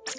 Hey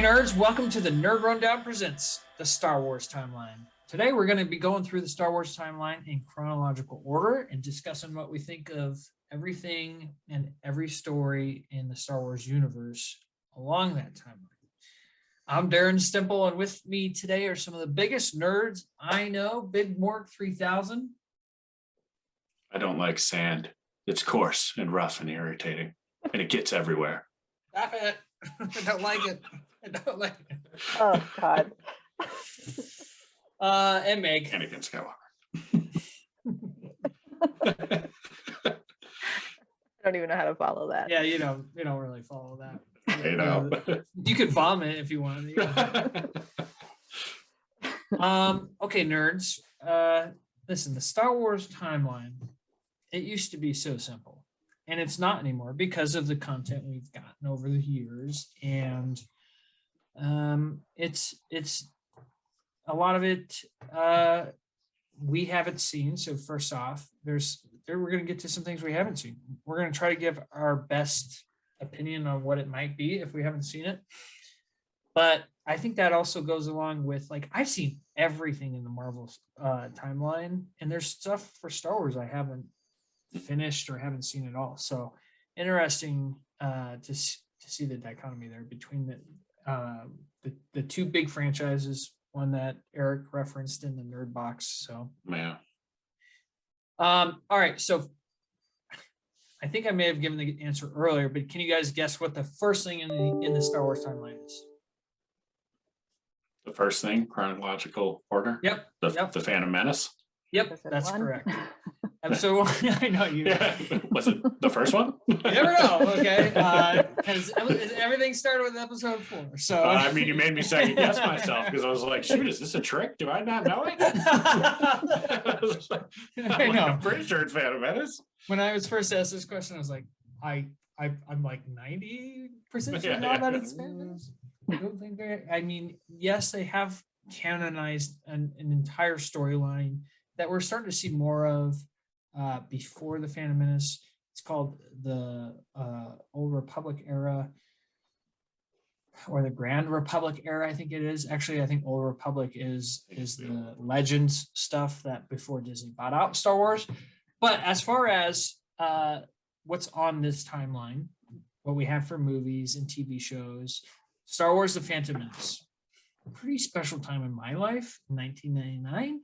nerds, welcome to the Nerd Rundown presents the Star Wars timeline. Today we're going to be going through the Star Wars timeline in chronological order and discussing what we think of everything and every story in the Star Wars universe along that timeline. I'm Darren Stemple, and with me today are some of the biggest nerds I know. Big Morg 3000. I don't like sand. It's coarse and rough and irritating, and it gets everywhere. Stop it. I don't like it. I don't like it. Oh, God. And Meg. Anakin Skywalker. I don't even know how to follow that. Yeah, you don't really follow that. You know. You could vomit if you want. Okay, nerds. Listen, the Star Wars timeline, it used to be so simple, and it's not anymore because of the content we've gotten over the years, and it's a lot of it we haven't seen. So first off, we're going to get to some things we haven't seen. We're going to try to give our best opinion on what it might be if we haven't seen it. But I think that also goes along with, like, I've seen everything in the Marvel timeline, and there's stuff for Star Wars I haven't finished or haven't seen at all. So interesting to see the dichotomy there between the two big franchises, one that Eric referenced in the Nerd Box. So Yeah. all right, so I think I may have given the answer earlier, but can you guys guess what the first thing in the Star Wars timeline is? The first thing, chronological order. Yep. The Phantom Menace. Yep, Is it that's one? correct. Episode 1. I know you. Yeah. Was it the first one? You never know, okay? Because everything started with episode 4. So I mean, you made me second guess myself because I was like, shoot, is this a trick? Do I not know it? I know. I'm pretty sure it's Phantom Menace. When I was first asked this question, I was like, I'm like 90% sure Yeah, now yeah. that it's Spanish. I don't think I mean, yes, they have canonized an entire storyline that we're starting to see more of before the Phantom Menace. It's called the Old Republic era, or the Grand Republic era, I think it is. Actually, I think Old Republic is the Legends stuff that before Disney bought out Star Wars. But as far as what's on this timeline, what we have for movies and TV shows, Star Wars: The Phantom Menace, a pretty special time in my life, 1999,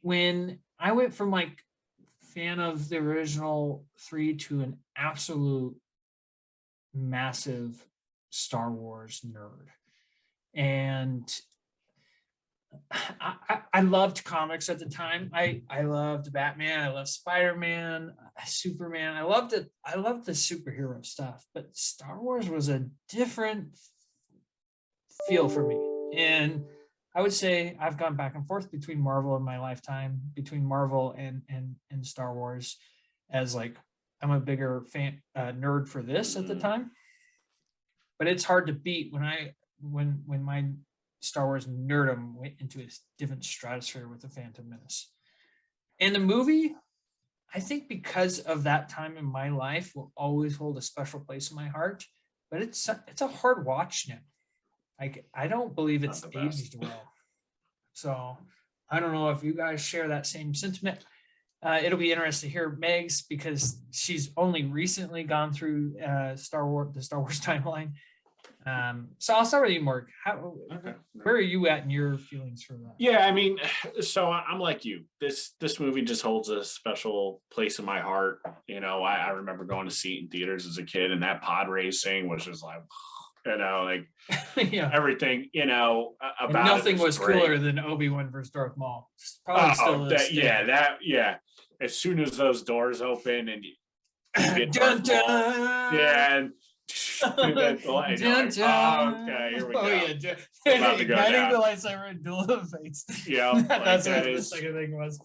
when I went from like fan of the original 3 to an absolute massive Star Wars nerd. And I loved comics at the time. I loved Batman. I loved Spider-Man, Superman. I loved it. I loved the superhero stuff, but Star Wars was a different feel for me. And I would say I've gone back and forth between Marvel in my lifetime, between Marvel and Star Wars, as like I'm a bigger fan nerd for this at the time. But it's hard to beat when my Star Wars nerdom went into a different stratosphere with the Phantom Menace. And the movie, I think because of that time in my life, will always hold a special place in my heart. But it's a hard watch now. I don't believe it's aged well. So I don't know if you guys share that same sentiment. It'll be interesting to hear Meg's, because she's only recently gone through the Star Wars timeline. So I'll start with you, Mark. Where are you at in your feelings for that? Yeah, I mean, so I'm like you. This movie just holds a special place in my heart. You know, I remember going to see it in theaters as a kid, and that pod racing was just like, you know, like Yeah. everything, you know, about And nothing it was great. cooler than Obi-Wan versus Darth Maul. Probably still is. Yeah. As soon as those doors open and you get Dun, Darth Maul. dun. Yeah, and that's the light. You're Dun, like, dun. oh, okay, here we go. Oh yeah, dun- It's about to go igniting down. the lightsaber and duel of fates. Yeah, like That's that what the is- second thing was.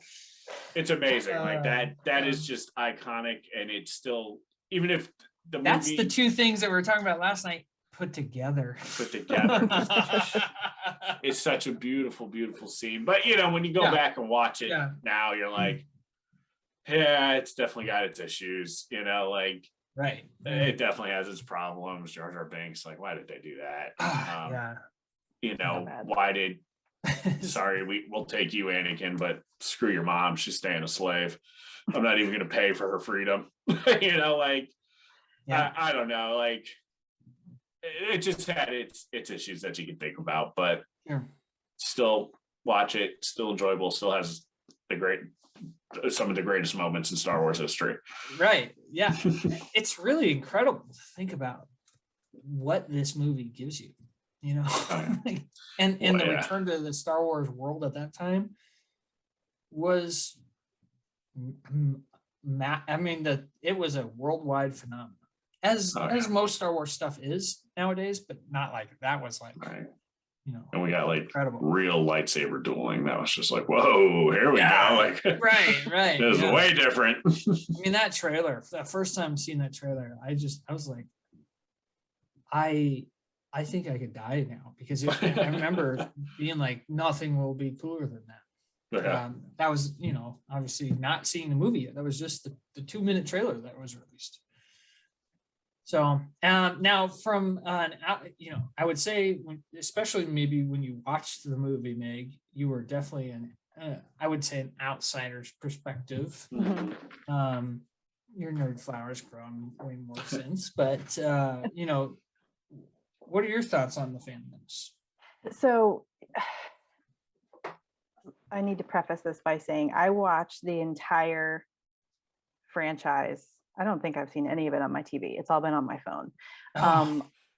It's amazing. Like that yeah. is just iconic, and it's still, even if the movie That's the two things that we were talking about last night put together. put together, it's such a beautiful, beautiful scene. But you know, when you go Yeah. back and watch it Yeah. now, you're like, yeah, it's definitely got its issues. You know, like Right. it definitely has its problems. Jar Jar Binks, like, why did they do that? Yeah. You know, Not bad. why did? Sorry, we'll take you, Anakin, but screw your mom. She's staying a slave. I'm not even going to pay for her freedom. You know, like, Yeah. I don't know, like, it just had its issues that you can think about, but Sure. still watch it. Still enjoyable. Still has some of the greatest moments in Star Wars history. Right. Yeah. It's really incredible to think about what this movie gives you, you know. Like, and Well, the yeah. return to the Star Wars world at that time was I mean it was a worldwide phenomenon. As Oh, yeah. most Star Wars stuff is nowadays, but not like that was like, Right. you know, And we got like incredible. real lightsaber dueling. That was just like, whoa, here we Yeah. go. Like, Right. it was yeah. way different. I mean, that trailer, that first time seeing that trailer, I was like, I think I could die now because I remember being like, nothing will be cooler than that. Yeah. That was, you know, obviously not seeing the movie yet. That was just the 2-minute trailer that was released. So now from you know, I would say especially maybe when you watched the movie, Meg, you were definitely I would say an outsider's perspective. Mhm. Your nerd flower's grown way more since, but you know, what are your thoughts on the fandoms? So I need to preface this by saying I watched the entire franchise. I don't think I've seen any of it on my TV. It's all been on my phone.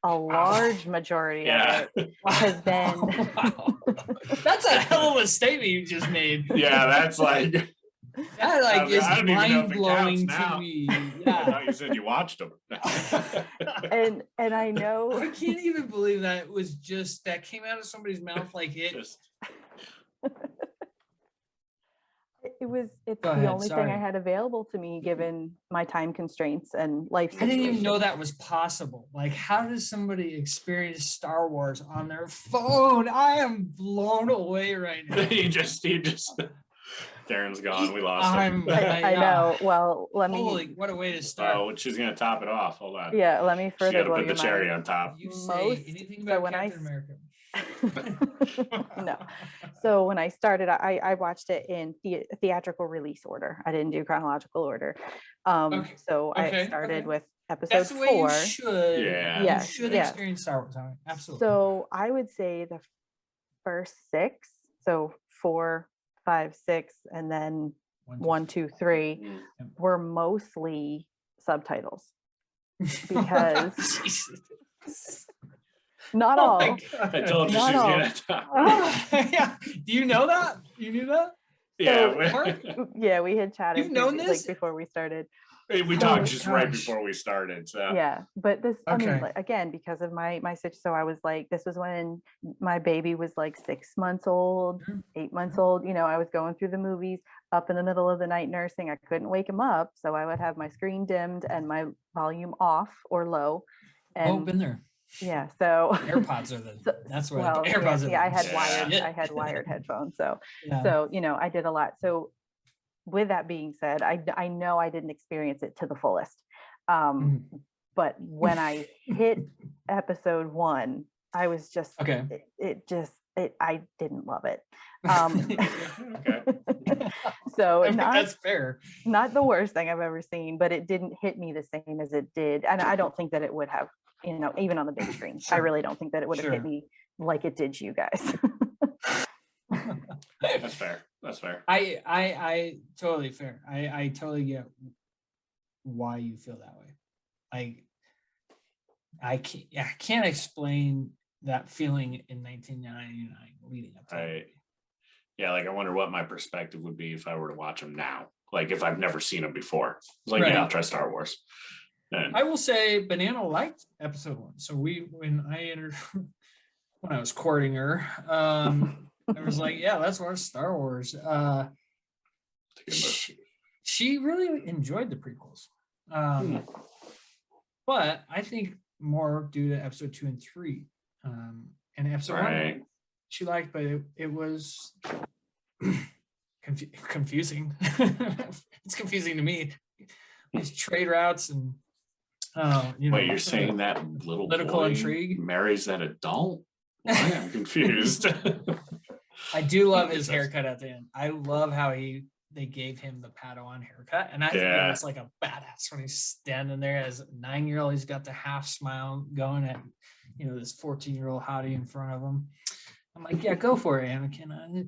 A large majority Yeah. of it has been. Wow. That's a hell of a statement you just made. Yeah, that's like, That like is I don't even know if it mind blowing counts to now. me. I Yeah. thought you said you watched them. and I I know can't even believe that it was just that came out of somebody's mouth like it. Just, it's Go the ahead, only thing sorry. I had available to me given my time constraints and life I didn't even situation. know that was possible. Like, how does somebody experience Star Wars on their phone? I am blown away right now. you just, Darren's gone. We lost him. I know. Well, let me. Holy, what a way to start. Oh, she's gonna top it off. Hold on. Yeah, let me She further gotta blow put the your cherry mind. on top. You say most- anything so about when I Captain America. No. So when I started, I watched it in theatrical release order. I didn't do chronological order. Okay, So okay, I started okay. with episode That's the way 4. you should. Yeah. You Yes, should yes. experience Star Wars. Absolutely. So I would say the first 6, so 4, 5, 6, and then 1, 2, 3 Mm. were mostly subtitles. because- Jesus. Not Oh all. my God. I told you Not she's all. gonna top. Yeah. Do you know that? You knew that? Yeah, Yeah, we had chatted You've known previously, this? before we started. we So- talked just right Gosh. before we started. So Yeah, but this, I mean, Okay. like, again, because of my situation, so I was like, this was when my baby was like 6 months old, Mhm. 8 months old. You know, I was going through the movies up in the middle of the night nursing. I couldn't wake him up, so I would have my screen dimmed and my volume off or low. Oh, And been there. yeah, so AirPods are the. So- That's what well, AirPods are. yeah, I had Yeah. wired, shit. I had wired headphones, so Yeah. so you know, I did a lot. So with that being said, I know I didn't experience it to the fullest. Mhm. But when I hit episode 1, I was just Okay. I didn't love it. Okay. So I think not that's fair. not the worst thing I've ever seen, but it didn't hit me the same as it did. And I don't think that it would have, you know, even on the big screen. I Sure. really don't think that it would have hit Sure. me like it did you guys. That's fair. That's fair. I totally fair. I totally get why you feel that way. Like I can't explain that feeling in 1999 leading up to that I- movie. Yeah, like I wonder what my perspective would be if I were to watch them now. like if I've never seen them before. It's like, Right. yeah, I'll try Star Wars. And I will say Banana liked episode 1. So when I was courting her, I was like, yeah, let's watch Star Wars. She really enjoyed the prequels. But I think more due to episode 2 and 3. And episode 1 she liked, but it was confusing. It's confusing to me. These trade routes and wait, you're saying that little political boy intrigue marries that adult? Why? I'm confused. I do love his haircut at the end. I love how they gave him the Padawan haircut, and I think it was like a badass when he's standing there as a 9-year-old. He's got the half smile going at this 14-year-old hottie in front of him. I'm like, yeah, go for it, Anakin.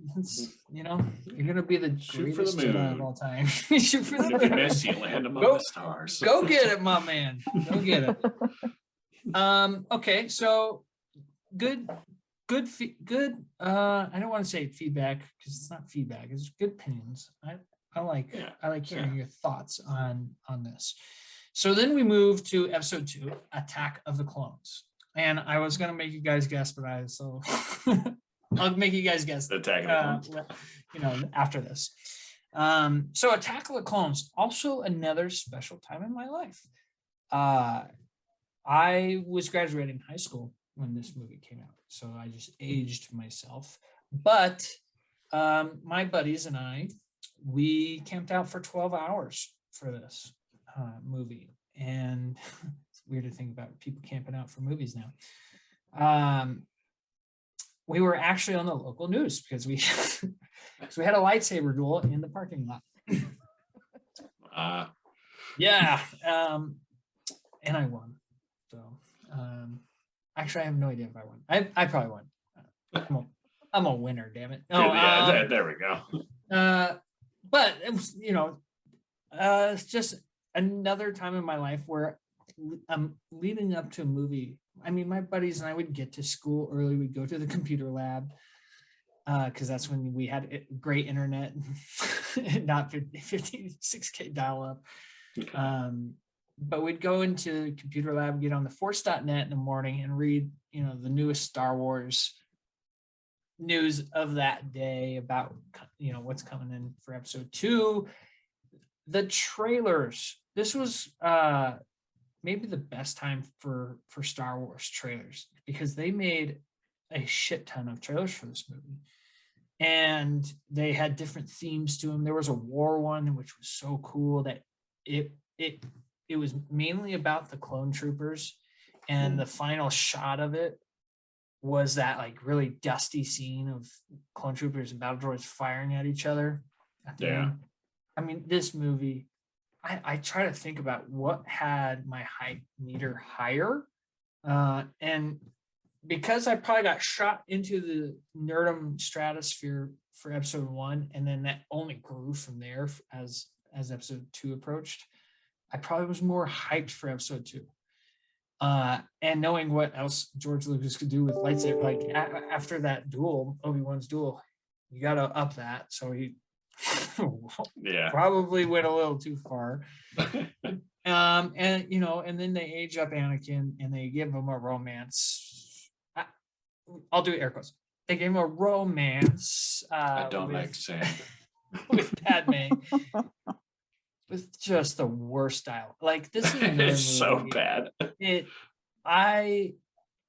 You're gonna be the greatest Jedi of all time. Shoot for the If you moon. miss, you land among the stars. Go get it, my man. Go get it. Okay, so good. I don't want to say feedback because it's not feedback. It's good opinions. I like hearing your thoughts on this. So then we move to episode 2, Attack of the Clones. And I was gonna make you guys guess, but I'll make you guys guess. Attack of the Clones. After this. So Attack of the Clones, also another special time in my life. I was graduating high school when this movie came out, so I just aged myself. But my buddies and we camped out for 12 hours for this movie, and it's weird to think about people camping out for movies now. We were actually on the local news because we had a lightsaber duel in the parking lot. Yeah, and I won. So actually, I have no idea if I won. I probably won. I'm a winner, damn it. There we go. But it was, it's just another time in my life where I'm leading up to a movie. I mean, my buddies and I would get to school early. We'd go to the computer lab because that's when we had great internet, not 56K dial-up. But we'd go into computer lab, get on the force.net in the morning and read, the newest Star Wars news of that day about, what's coming in for episode 2. The trailers. This was maybe the best time for Star Wars trailers because they made a shit ton of trailers for this movie. And they had different themes to them. There was a war one, which was so cool that it was mainly about the clone troopers, and the final shot of it was that like really dusty scene of clone troopers and battle droids firing at each other at the end. I mean, this movie, I try to think about what had my hype meter higher, and because I probably got shot into the nerdum stratosphere for episode 1, and then that only grew from there as episode 2 approached, I probably was more hyped for episode 2. And knowing what else George Lucas could do with lightsaber, like after that duel, Obi-Wan's duel, you got to up that. So he probably went a little too far. And then they age up Anakin and they give him a romance. I'll do air quotes. They gave him a romance. I don't like saying with Padme. With just the worst style. Like this is it's so bad. I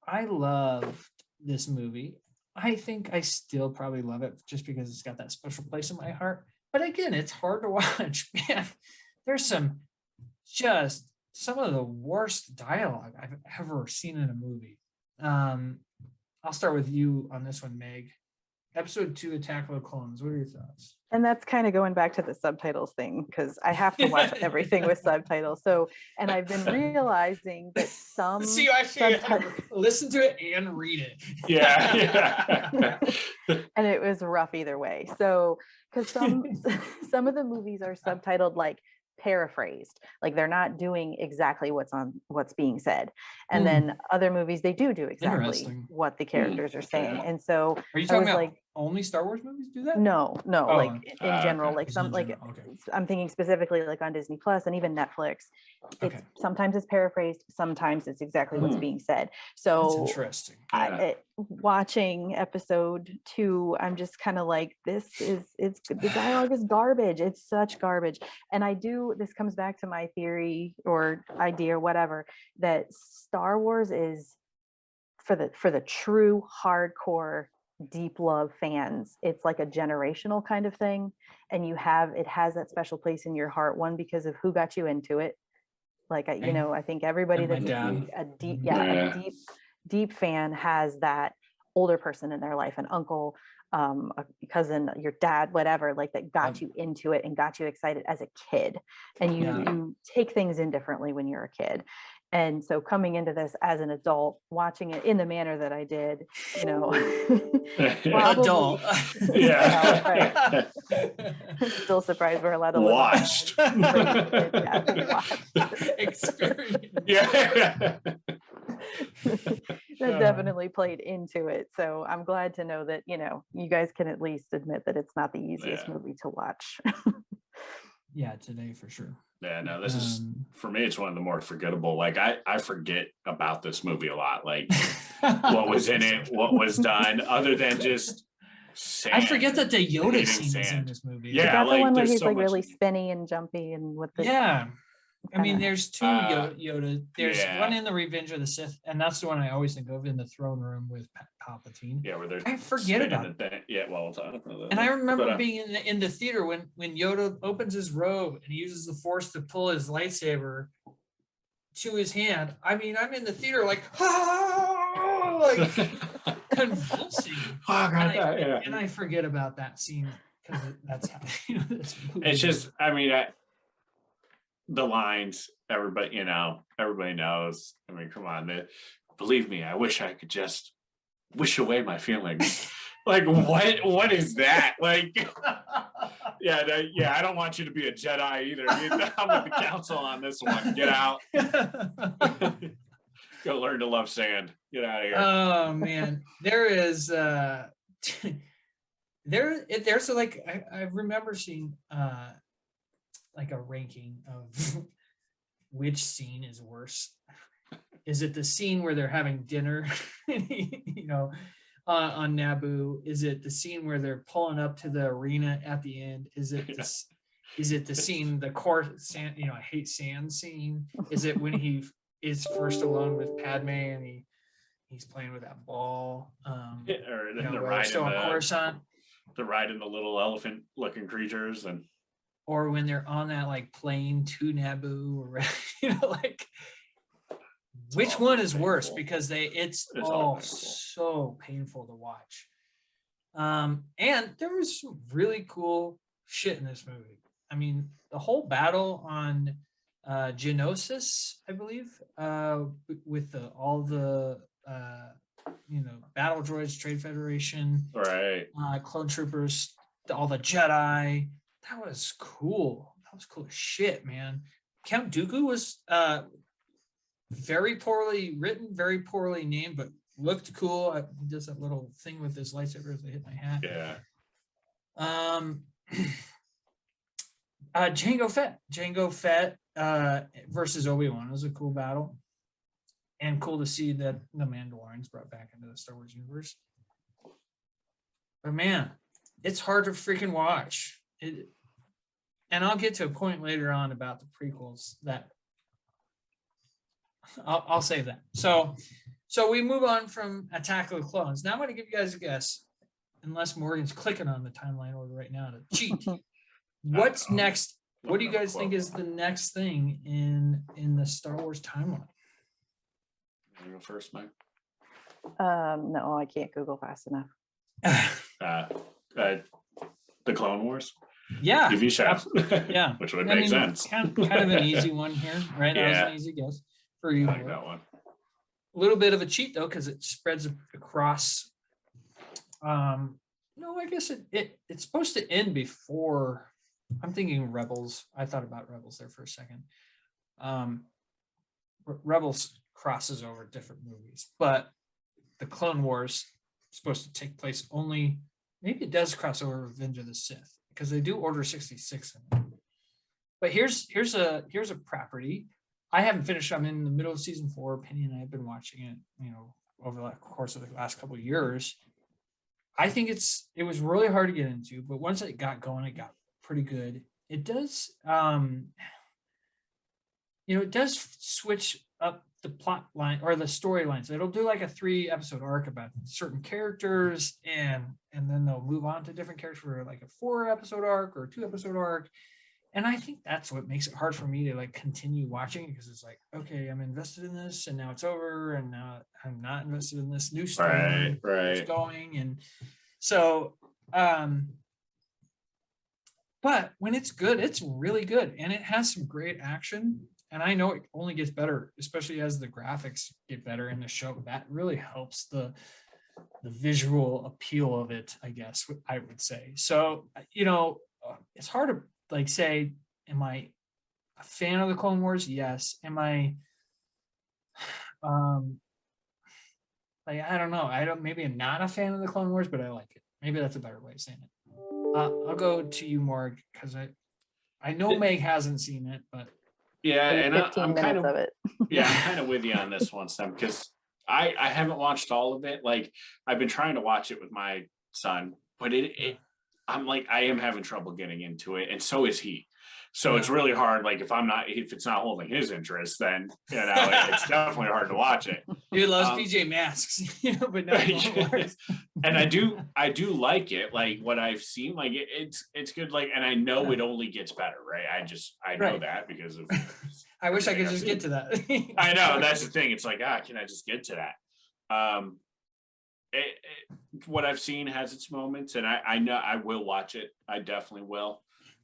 love this movie. I think I still probably love it just because it's got that special place in my heart. But again, it's hard to watch. Man, there's some of the worst dialogue I've ever seen in a movie. I'll start with you on this one, Meg. Episode 2, Attack of the Clones. What are your thoughts? And that's kind of going back to the subtitles thing because I have to watch everything with subtitles. So, and I've been realizing that some you actually listen to it and read it. Yeah. And it was rough either way. So, because some of the movies are subtitled like paraphrased, like they're not doing exactly what's being said, and then other movies they do exactly what the characters are saying. And so are you talking about like only Star Wars movies do that? No, Oh, like in general, okay. like Just in some like general, okay. I'm thinking specifically like on Disney Plus and even Netflix. It's Okay. sometimes it's paraphrased, sometimes it's exactly what's Hmm. being said. That's So interesting. Yeah. watching episode 2, I'm just kind of like, it's the dialogue is garbage. It's such garbage. And this comes back to my theory or idea or whatever, that Star Wars is for the true hardcore deep love fans. It's like a generational kind of thing, and it has that special place in your heart, one because of who got you into it. Like I think everybody And my that's dad. a deep Yeah. a deep fan has that older person in their life, an uncle, a cousin, your dad, whatever, like that got you into it and got you excited as a kid. And you take things in differently when you're a kid. And so coming into this as an adult, watching it in the manner that I did, probably, Adult. Yeah. still surprised we're allowed to Watched. live on watched. Experience. Yeah. That definitely played into it. So I'm glad to know that, you guys can at least admit that it's not the easiest Yeah. movie to watch. Yeah, today for sure. Yeah, no, this is for me, it's one of the more forgettable. Like I forget about this movie a lot. Like what was in it, what was done, other than just sand. I forget that the Yoda Hating scene is in sand. this movie. Yeah, Is that the like, one where there's he's so like much really in it. spinny and jumpy and with the Yeah. I mean, kinda- there's two Yoda. There's one in the Revenge of the Sith, and that's the one I always think of in the throne room with Palpatine. Yeah, where they're I forget about it. Yeah, well, we'll talk about that. And I remember But, being in the theater when Yoda opens his robe and he uses the Force to pull his lightsaber to his hand. I mean, I'm in the theater like, like convulsing. Oh, God, And I forget about that scene because that's how this movie it's just, I mean, the lines, everybody knows. I mean, come on, believe me, I wish I could just wish away my feelings. Like, what is that? Like, I don't want you to be a Jedi either. I'm with the council on this one. Get out. Go learn to love sand. Get out of here. Oh man, there is there's like I remember seeing like a ranking of which scene is worse. Is it the scene where they're having dinner, on Naboo? Is it the scene where they're pulling up to the arena at the end? Is it this? Is it the scene, the core sand? I hate sand scene. Is it when he is first alone with Padme and he's playing with that ball? Or the where they're ride still in on Coruscant. the ride in the little elephant-looking creatures, and Or when they're on that like plane to Naboo, or like which one is worse? Because it's all so painful to watch. And there was some really cool shit in this movie. I mean, the whole battle on Geonosis, I believe, with all the battle droids, Trade Federation, right, clone troopers, all the Jedi. That was cool. That was cool as shit, man. Count Dooku was very poorly written, very poorly named, but looked cool. He does that little thing with his lightsaber as I hit my hat. Yeah. Jango Fett versus Obi-Wan was a cool battle, and cool to see that the Mandalorians brought back into the Star Wars universe. But man, it's hard to freaking watch it. And I'll get to a point later on about the prequels that I'll save that. So we move on from Attack of the Clones. Now I'm going to give you guys a guess, unless Morgan's clicking on the timeline order right now to cheat. What's next? What do you guys think is the next thing in the Star Wars timeline? You go first, Mike. No, I can't Google fast enough. The Clone Wars. Yeah, TV show. Yeah, Which would make sense. Kind of an easy one here, right? That was an easy guess for you. I like that one. A little bit of a cheat though, because it spreads across. No, I guess it's supposed to end before. I'm thinking Rebels. I thought about Rebels there for a second. Rebels crosses over different movies, but the Clone Wars is supposed to take place only maybe it does cross over with Revenge of the Sith because they do Order 66 in it. But here's a property. I haven't finished. I'm in the middle of season 4. Penny and I have been watching it, over the course of the last couple of years. I think it was really hard to get into, but once it got going, it got pretty good. It does, it does switch up the plot line or the storylines. It'll do like a 3-episode arc about certain characters, and then they'll move on to different characters for like a 4-episode arc or a 2-episode arc. And I think that's what makes it hard for me to like continue watching, because it's like, okay, I'm invested in this and now it's over, and now I'm not invested in this new story Right. going. And so, but when it's good, it's really good, and it has some great action. And I know it only gets better, especially as the graphics get better in the show. That really helps the visual appeal of it, I guess I would say. So, it's hard to like say, am I a fan of the Clone Wars? Yes. Am I I don't know. Maybe I'm not a fan of the Clone Wars, but I like it. Maybe that's a better way of saying it. I'll go to you, Morg, because I know Meg hasn't seen it, but yeah, Maybe and 15 I'm kind minutes of of it. yeah, I'm kind of with you on this one, Sam, because I haven't watched all of it. Like, I've been trying to watch it with my son, but I'm like, I am having trouble getting into it, and so is he. So it's really hard. Like, if it's not holding his interest, then it's definitely hard to watch it. Dude loves PJ Masks, but not Clone Wars. And I do like it. Like, what I've seen, like it's good. Like, and I know it only gets better, right? I know that because of. I wish I could just get to that. I know, that's the thing. It's like, can I just get to that? What I've seen has its moments, and I know I will watch it. I definitely will.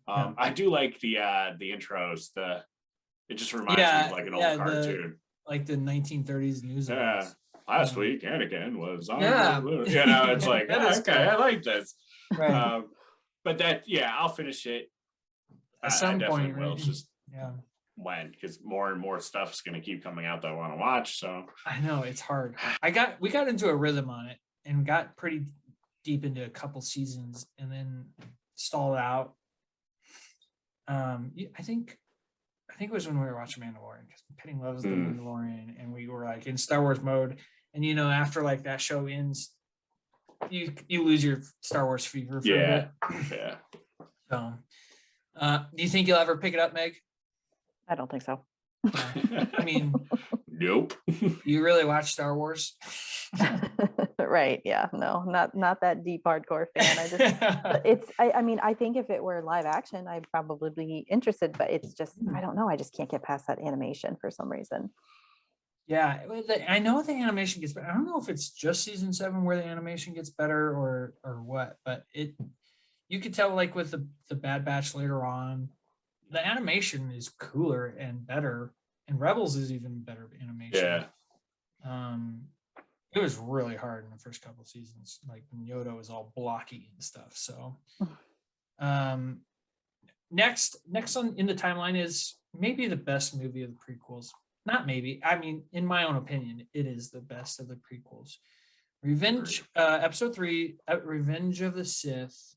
I do like the intros. It just reminds me of like an old cartoon, like the 1930s news. Yeah. Last week, Anakin was on. Yeah. It's like, okay, I like this. Right. But that, I'll finish it. At some point, will. Right? It's just Yeah. when, because more and more stuff is going to keep coming out that I want to watch. So I know it's hard. We got into a rhythm on it and got pretty deep into a couple seasons, and then stalled out. I think it was when we were watching Mandalorian, because Penny loves the Mandalorian, and we were like in Star Wars mode. And after like that show ends, you lose your Star Wars fever for a bit. Yeah. So, do you think you'll ever pick it up, Meg? I don't think so. I mean, nope. You really watch Star Wars? Right. Yeah. No, not that deep hardcore fan. I mean, I think if it were live action, I'd probably be interested, but it's just, I don't know. I just can't get past that animation for some reason. Yeah, I know the animation gets better. I don't know if it's just season 7 where the animation gets better or what, but you could tell, like with the Bad Batch later on, the animation is cooler and better, and Rebels is even better animation. Yeah. It was really hard in the first couple of seasons, like when Yoda was all blocky and stuff. So, next on in the timeline is maybe the best movie of the prequels. Not maybe. I mean, in my own opinion, it is the best of the prequels. Revenge, Episode 3, Revenge of the Sith.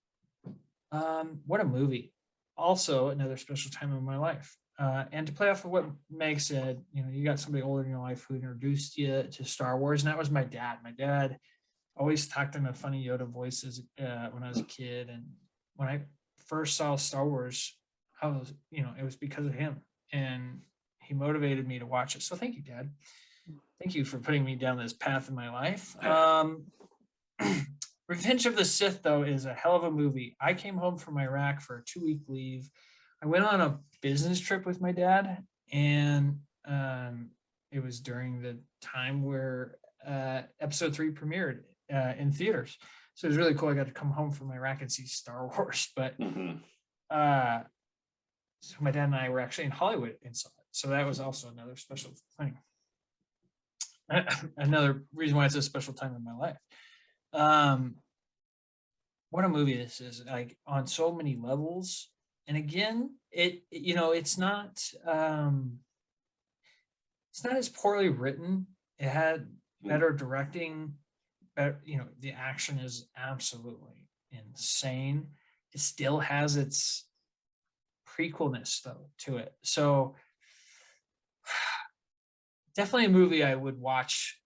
What a movie! Also, another special time in my life. And to play off of what Meg said, you got somebody older in your life who introduced you to Star Wars, and that was my dad. My dad always talked in a funny Yoda voice when I was a kid, and when I first saw Star Wars, I was, it was because of him, and he motivated me to watch it. So thank you, Dad. Thank you for putting me down this path in my life. Revenge of the Sith, though, is a hell of a movie. I came home from Iraq for a 2-week leave. I went on a business trip with my dad, and it was during the time where Episode 3 premiered in theaters. So it was really cool. I got to come home from Iraq and see Star Wars. But so my dad and I were actually in Hollywood and saw it. So that was also another special thing. Another reason why it's a special time in my life. What a movie this is, like on so many levels. And again, it's not as poorly written. It had better directing. The action is absolutely insane. It still has its prequelness though to it. So definitely a movie I would watch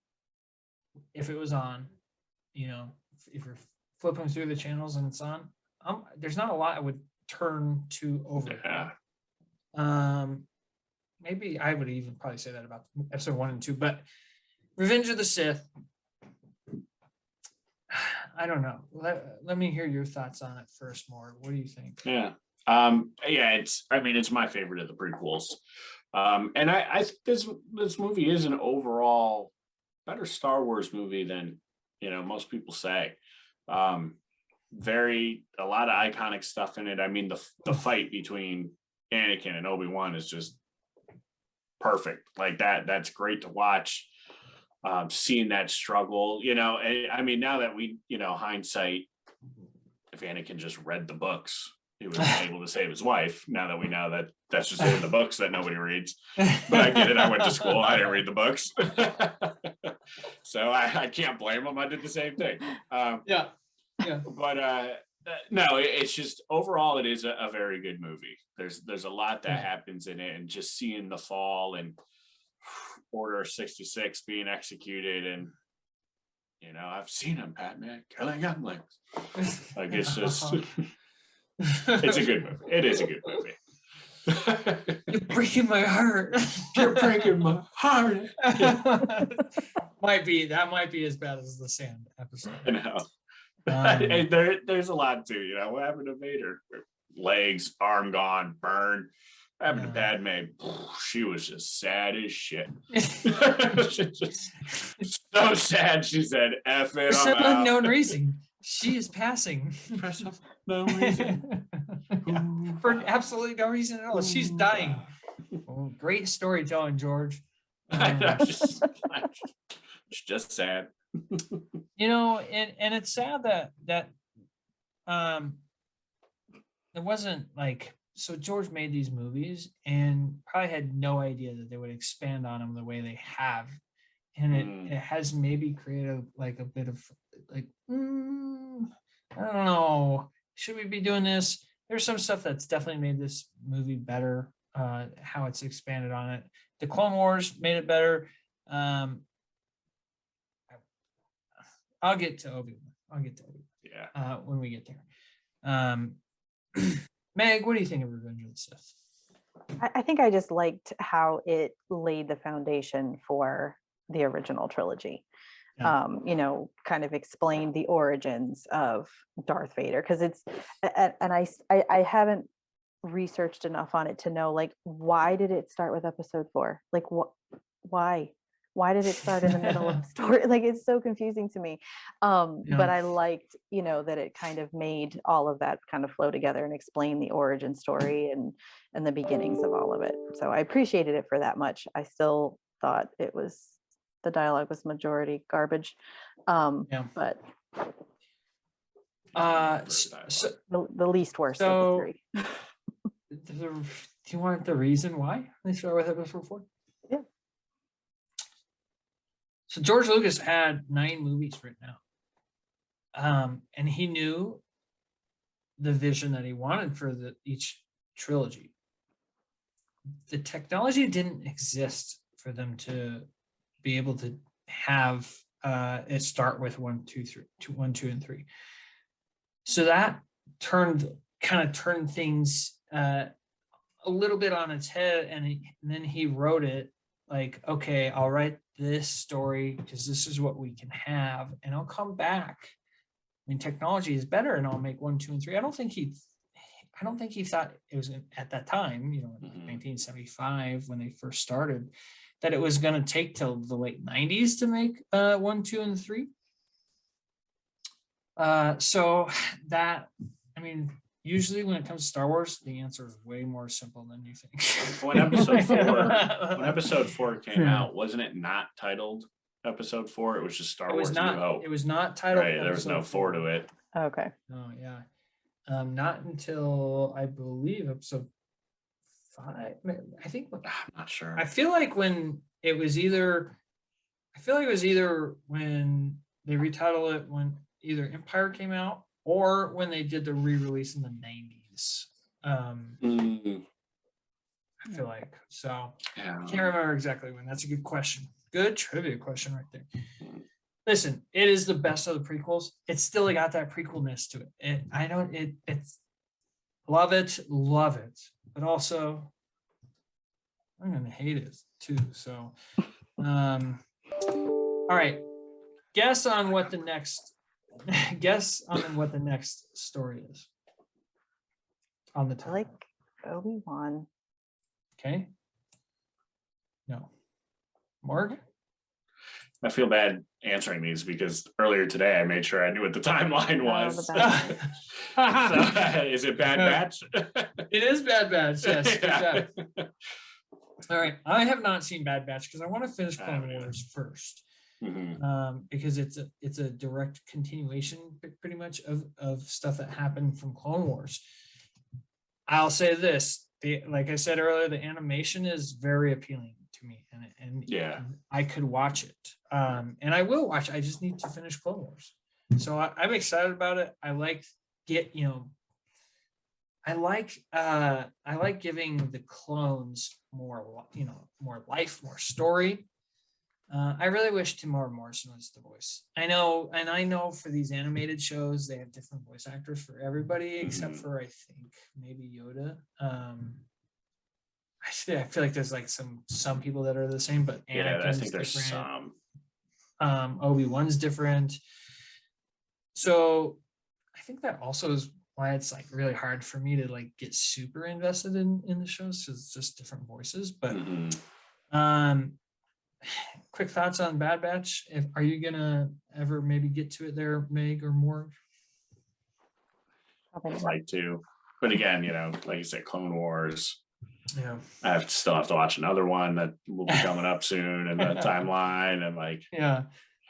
if it was on, if you're flipping through the channels and it's on. There's not a lot I would turn to over. Yeah. Maybe I would even probably say that about episode 1 and 2, but Revenge of the Sith, I don't know. Let me hear your thoughts on it first, more. What do you think? Yeah. It's my favorite of the prequels. And I think this movie is an overall better Star Wars movie than, most people say. A lot of iconic stuff in it. I mean, the fight between Anakin and Obi-Wan is just perfect. Like that's great to watch. Seeing that struggle, I mean, now that we, hindsight, if Anakin just read the books, he would have been able to save his wife. Now that we know that that's just in the books that nobody reads. But I get it. I went to school. I didn't read the books. So I can't blame him. I did the same thing. Yeah. But no, it's just overall, it is a very good movie. There's a lot that happens in it, and just seeing the fall and Order 66 being executed, and I've seen him, Padme, killing younglings. Like it's just, it's a good movie. It is a good movie. You're breaking my heart. You're breaking my heart. Might be as bad as the Sand episode. I know. And there's a lot too. What happened to Vader? Legs, arm gone, burned. What happened to Padme? She was just sad as shit. Just so sad. She said, "F it." For some unknown reason, she is passing. For some no reason. For absolutely no reason at all. She's dying. Oh, great storytelling, George. I know, it's just sad. And it's sad that it wasn't like, so George made these movies and probably had no idea that they would expand on them the way they have, and it has maybe created like a bit of like, I don't know, should we be doing this? There's some stuff that's definitely made this movie better, how it's expanded on it. The Clone Wars made it better. I'll get to Obi-Wan. Yeah. When we get there. Meg, what do you think of Revenge of the Sith? I think I just liked how it laid the foundation for the original trilogy. Yeah. Kind of explained the origins of Darth Vader, because it's, and I haven't researched enough on it to know, like, why did it start with episode 4? Like, why did it start in the middle of the story? Like, it's so confusing to me. But I liked, that it kind of made all of that kind of flow together and explain the origin story and the beginnings of all of it. So I appreciated it for that much. I still thought the dialogue was majority garbage. But So the least worst so- of the 3. do you want the reason why they start with episode 4? Yeah. So George Lucas had 9 movies written out. And he knew the vision that he wanted for each trilogy. The technology didn't exist for them to be able to have it start with 1, 2, and 3. So that kind of turned things a little bit on its head, and then he wrote it like, okay, I'll write this story because this is what we can have, and I'll come back when technology is better, and I'll make 1, 2, and 3. I don't think he thought it was at that time, in 1975 when they first started, that it was going to take till the late 90s to make 1, 2, and 3. So that, usually when it comes to Star Wars, the answer is way more simple than you think. When episode 4 came out, wasn't it not titled episode 4? It was just Star Wars New Hope. It was not titled. Right, there was no 4 to it. Okay. Oh yeah. Not until I believe episode 5. I think. I'm not sure. I feel like when it was either when they retitled it when either Empire came out or when they did the re-release in the 90s. I feel like so. Yeah. I can't remember exactly when. That's a good question. Good trivia question right there. Listen, it is the best of the prequels. It's still got that prequelness to it. I know it's love it, but also I'm gonna hate it too. So, all right. Guess on what the next story is on the I top. like Obi-Wan. Okay. No. Mark? I feel bad answering these because earlier today I made sure I knew what the timeline was. the Bad So, is it Bad Batch? It is Bad Batch. Yes. Good Yeah. job. All right. I have not seen Bad Batch because I want to finish I Clone haven't either. Wars first. Mhm. Because it's a direct continuation pretty much of stuff that happened from Clone Wars. I'll say this, like I said earlier, the animation is very appealing to me, and Yeah. I could watch it, and I will watch. I just need to finish Clone Wars, so I'm excited about it. I like I like giving the clones more more life, more story. I really wish Tamara Morrison was the voice. I know for these animated shows, they have different voice actors for everybody, except for I think maybe Yoda. I feel like there's like some people that are the same, but Yeah, I Anakin's think there's different. some. Obi-Wan's different. So I think that also is why it's like really hard for me to like get super invested in the shows because it's just different voices. But quick thoughts on Bad Batch. Are you gonna ever maybe get to it there, Meg or Morg? I'd like to, but again, like you said, Clone Wars. Yeah. I still have to watch another one that will be coming up soon in the timeline, and like, yeah.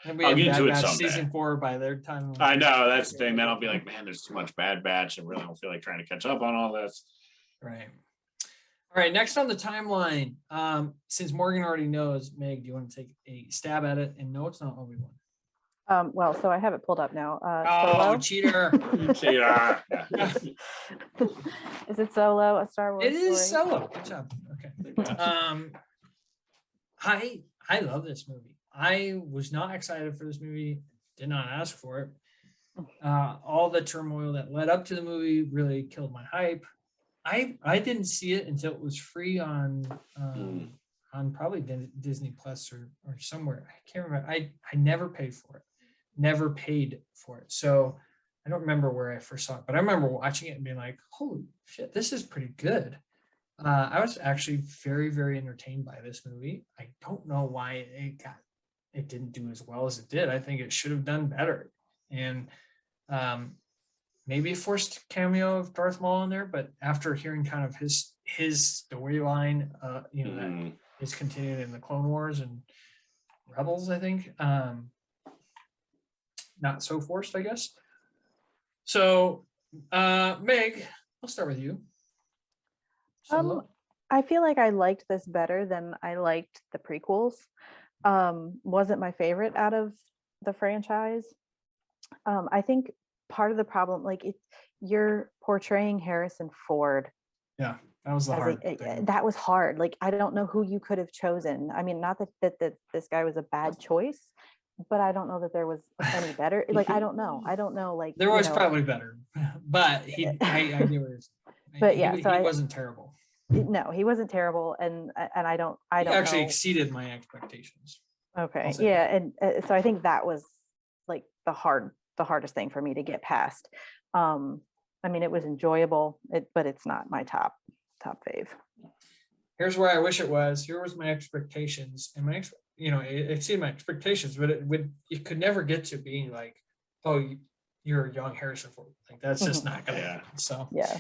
And we I'll have get Bad into it Batch someday. season 4 by their time. I know that's the thing. Then I'll be like, man, there's too much Bad Batch. I really don't feel like trying to catch up on all this. Right. All right. Next on the timeline, since Morgan already knows, Meg, do you want to take a stab at it? And no, it's not Obi-Wan. Well, so I have it pulled up now. Oh, Solo? cheater! Yeah. Is it Solo, a Star Wars It is story? Solo. Good job. Okay. I love this movie. I was not excited for this movie. Did not ask for it. All the turmoil that led up to the movie really killed my hype. I didn't see it until it was free on probably Disney Plus or somewhere. I can't remember. I never paid for it. Never paid for it. So I don't remember where I first saw it, but I remember watching it and being like, holy shit, this is pretty good. I was actually very, very entertained by this movie. I don't know why it didn't do as well as it did. I think it should have done better. And maybe a forced cameo of Darth Maul in there, but after hearing kind of his storyline, that is continued in the Clone Wars and Rebels, I think, not so forced, I guess. So, Meg, I'll start with you. I feel like I liked this better than I liked the prequels. Wasn't my favorite out of the franchise. I think part of the problem, like you're portraying Harrison Ford. Yeah, that was the hard thing. That was hard. Like I don't know who you could have chosen. I mean, not that this guy was a bad choice, but I don't know that there was any better. Like I don't know. Like there was probably better, but I get what you're saying. But yeah, he wasn't terrible. No, he wasn't terrible, and I don't actually know. Exceeded my expectations. Okay, yeah, and so I think that was like the hardest thing for me to get past. I mean, it was enjoyable, but it's not my top fave. Here's where I wish it was. Here was my expectations, and it exceeded my expectations, but it could never get to being like, oh, you're a young Harrison Ford. Like that's just not gonna happen. So yeah.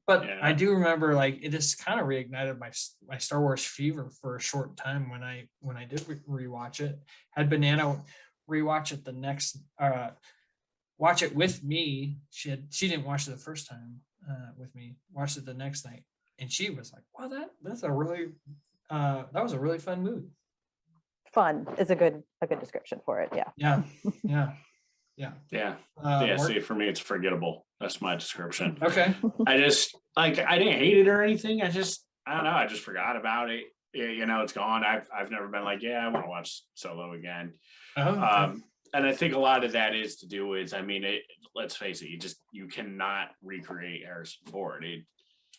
But I do remember like it just kind of reignited my Star Wars fever for a short time when I did rewatch it. Had Banana rewatch it the next watch it with me. She didn't watch it the first time with me. Watched it the next night, and she was like, "Wow, that's a really that was a really fun movie." Fun is a good description for it. Yeah. Yeah. Yeah. Yeah. Mark? See, for me, it's forgettable. That's my description. Okay. I just like I didn't hate it or anything. I don't know. I just forgot about it. It's gone. I've never been like, yeah, I want to watch Solo again. Oh, okay. And I think a lot of that is to do with, I mean, let's face it, you cannot recreate Harrison Ford.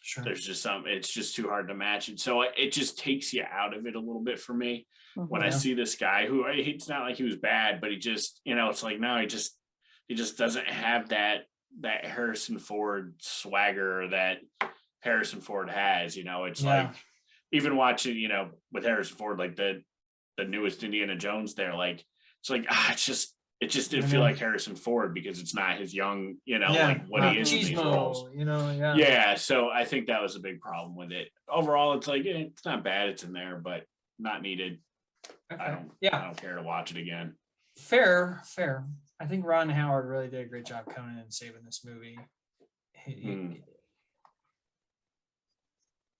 Sure. There's just it's just too hard to match. And so it just takes you out of it a little bit for me when I see this guy who it's not like he was bad, but he just, it's like, no, he just doesn't have that Harrison Ford swagger that Harrison Ford has. It's like even watching, with Harrison Ford, like the newest Indiana Jones there, like it's like it just didn't feel like Harrison Ford because it's not his young, like what he is in these roles. Yeah. So I think that was a big problem with it. Overall, it's like it's not bad, it's in there, but not needed. Okay. I don't care to watch it again. Fair. I think Ron Howard really did a great job coming in and saving this movie.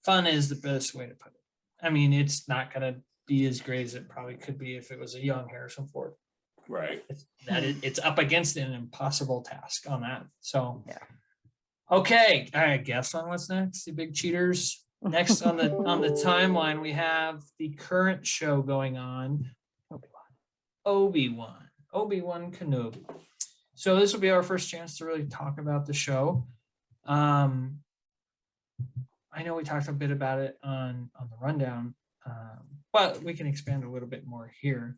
Fun is the best way to put it. I mean, it's not going to be as great as it probably could be if it was a young Harrison Ford. Right. It's up against an impossible task on that. So, okay. I guess on what's next, the big cheaters. Next on the timeline, we have the current show going on, Obi-Wan Kenobi. So this will be our first chance to really talk about the show. I know we talked a bit about it on the rundown, but we can expand a little bit more here.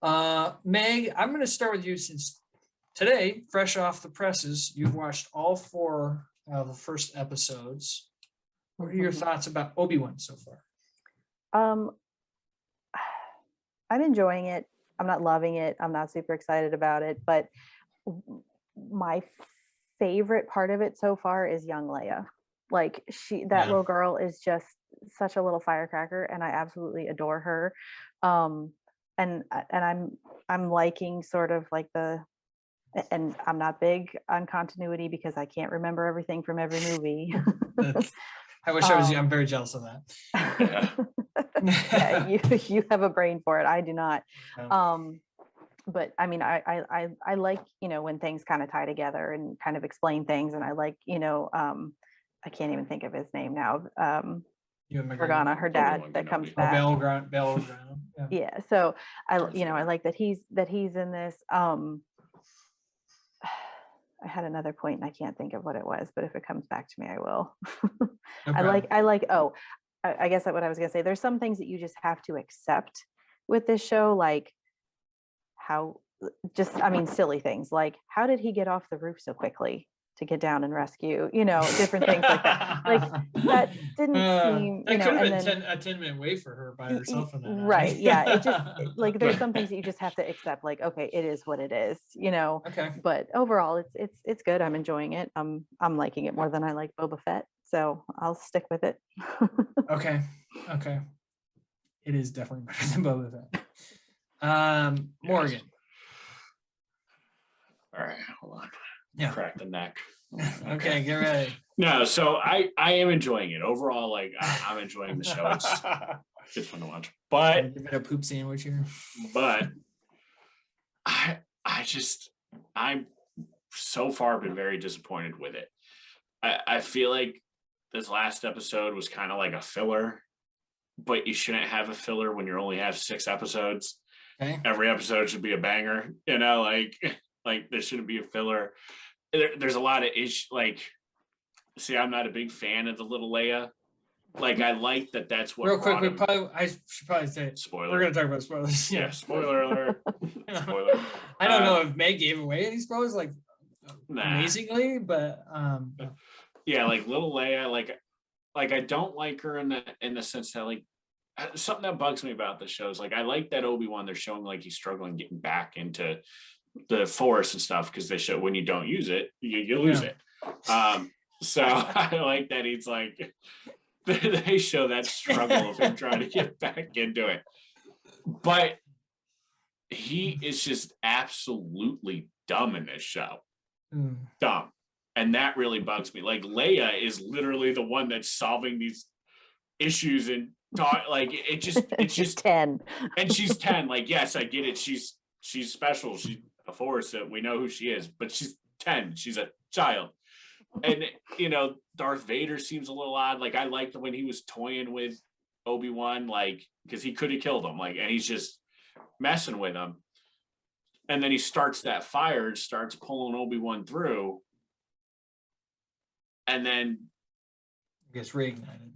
Meg, I'm going to start with you since today, fresh off the presses, you've watched all 4 of the first episodes. What are your thoughts about Obi-Wan so far? I'm enjoying it. I'm not loving it. I'm not super excited about it, but my favorite part of it so far is young Leia. Like little girl is just such a little firecracker, and I absolutely adore her. And I'm liking sort of like and I'm not big on continuity because I can't remember everything from every movie. I wish I was. I'm very jealous of that. Yeah, you have a brain for it. I do not. But I mean, I like, when things kind of tie together and kind of explain things, and I like, I can't even think of his name now. Organa, her dad, that comes back. Bail Organa. Yeah. So I like that he's in this. I had another point and I can't think of what it was, but if it comes back to me, I will. I guess what I was gonna say, there's some things that you just have to accept with this show, like silly things like how did he get off the roof so quickly to get down and rescue, different things like that. Like that didn't seem, that could have been a 10-minute wait for her by herself in that. Right. Yeah. It just like there's some things that you just have to accept, like, okay, it is what it is, Okay. But overall it's good. I'm enjoying it. I'm liking it more than I like Boba Fett. So I'll stick with it. Okay. It is definitely better than Boba Fett. Morgan. All right, hold on. Yeah. Crack the neck. Okay, get ready. No, so I am enjoying it overall. Like I'm enjoying the show. It's fun to watch. But give it a poop sandwich here. But I'm so far been very disappointed with it. I feel like this last episode was kind of like a filler, but you shouldn't have a filler when you only have 6 episodes. Okay. Every episode should be a banger, like there shouldn't be a filler. There's a lot of see, I'm not a big fan of the little Leia. Like I like that's what. Real quick, I should probably say spoiler. We're gonna talk about spoilers. Yeah, spoiler alert. Spoiler. I don't know if Meg gave away any spoilers amazingly, but yeah, like little Leia, like I don't like her in the sense that like something that bugs me about the show is like I like that Obi-Wan, they're showing like he's struggling getting back into the Force and stuff because they show when you don't use it, you lose it. So I like that he's like they show that struggle of him trying to get back into it. But he is just absolutely dumb in this show. Dumb. And that really bugs me. Like Leia is literally the one that's solving these issues and it's just 10. And she's 10. Like, yes, I get it. She's special. the Force, we know who she is, but she's 10. She's a child. And Darth Vader seems a little odd. Like, I liked when he was toying with Obi-Wan, like, because he could have killed him, like, and he's just messing with him. And then he starts that fire, starts pulling Obi-Wan through, and then Gets reignited.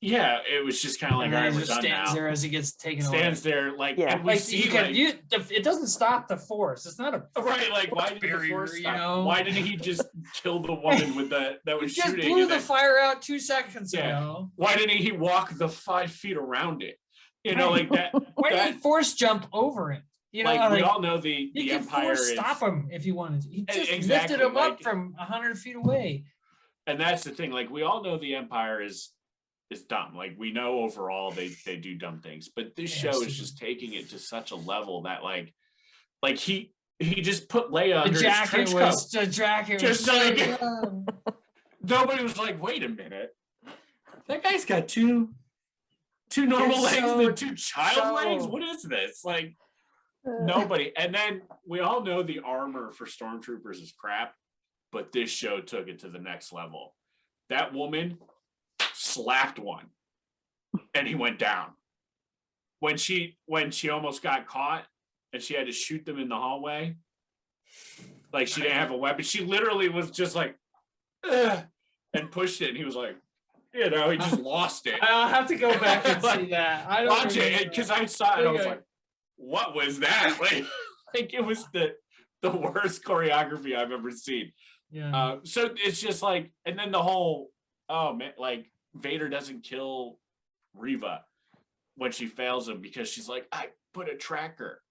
yeah, it was just kind of like, And all then right, he we're just done stands now. there as he gets taken Stands away. there, like, Yeah. and we Like see, it doesn't stop the Force. It's not a right, like, why did the barrier, Force you stop? know? Why didn't he just kill the woman with that He was just shooting? blew And the then, fire out 2 seconds Yeah. ago. why didn't he walk the 5 feet around it? Right. Like that. Why did that he force jump over it? You know, like, we all know the you can Empire force is, stop him if you wanted to. He just Exactly, lifted him like- up from 100 feet away. and that's the thing. Like, we all know the Empire is dumb. Like, we know overall they do dumb things, but this Yeah, show is super. just taking it to such a level that like he just put Leia The under his jacket trench was coat. the jacket Just was so like- dumb. Nobody was like, wait a minute, that guy's got two normal It's legs so- and then 2 child legs. so- What is this? Like, nobody. And then we all know the armor for stormtroopers is crap, but this show took it to the next level. That woman slapped one and he went down. When she almost got caught and she had to shoot them in the hallway, like, she didn't have a weapon, she literally was just like, "Ugh," and pushed it, and he was like, he just lost it. I'll have to go back and Like, see that. I don't Watch remember it, because that. I saw it and I was Okay. like, what was that? Like it was the worst choreography I've ever seen. Yeah. So it's just like, and then the whole, oh man, like, Vader doesn't kill Reva when she fails him because she's like, I put a tracker.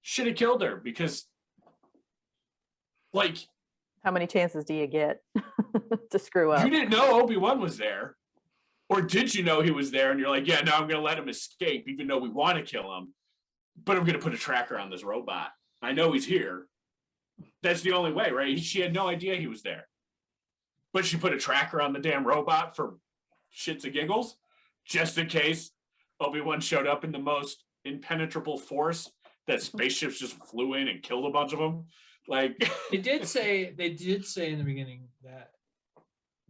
Should have killed her because, like, How many chances do you get to screw up? you didn't know Obi-Wan was there. Or did you know he was there and you're like, yeah, no, I'm going to let him escape even though we want to kill him, but I'm going to put a tracker on this robot. I know he's here. That's the only way, right? She had no idea he was there. But she put a tracker on the damn robot for shits and giggles, just in case Obi-Wan showed up in the most impenetrable force that spaceships just flew in and killed a bunch of them. Like, They did say in the beginning that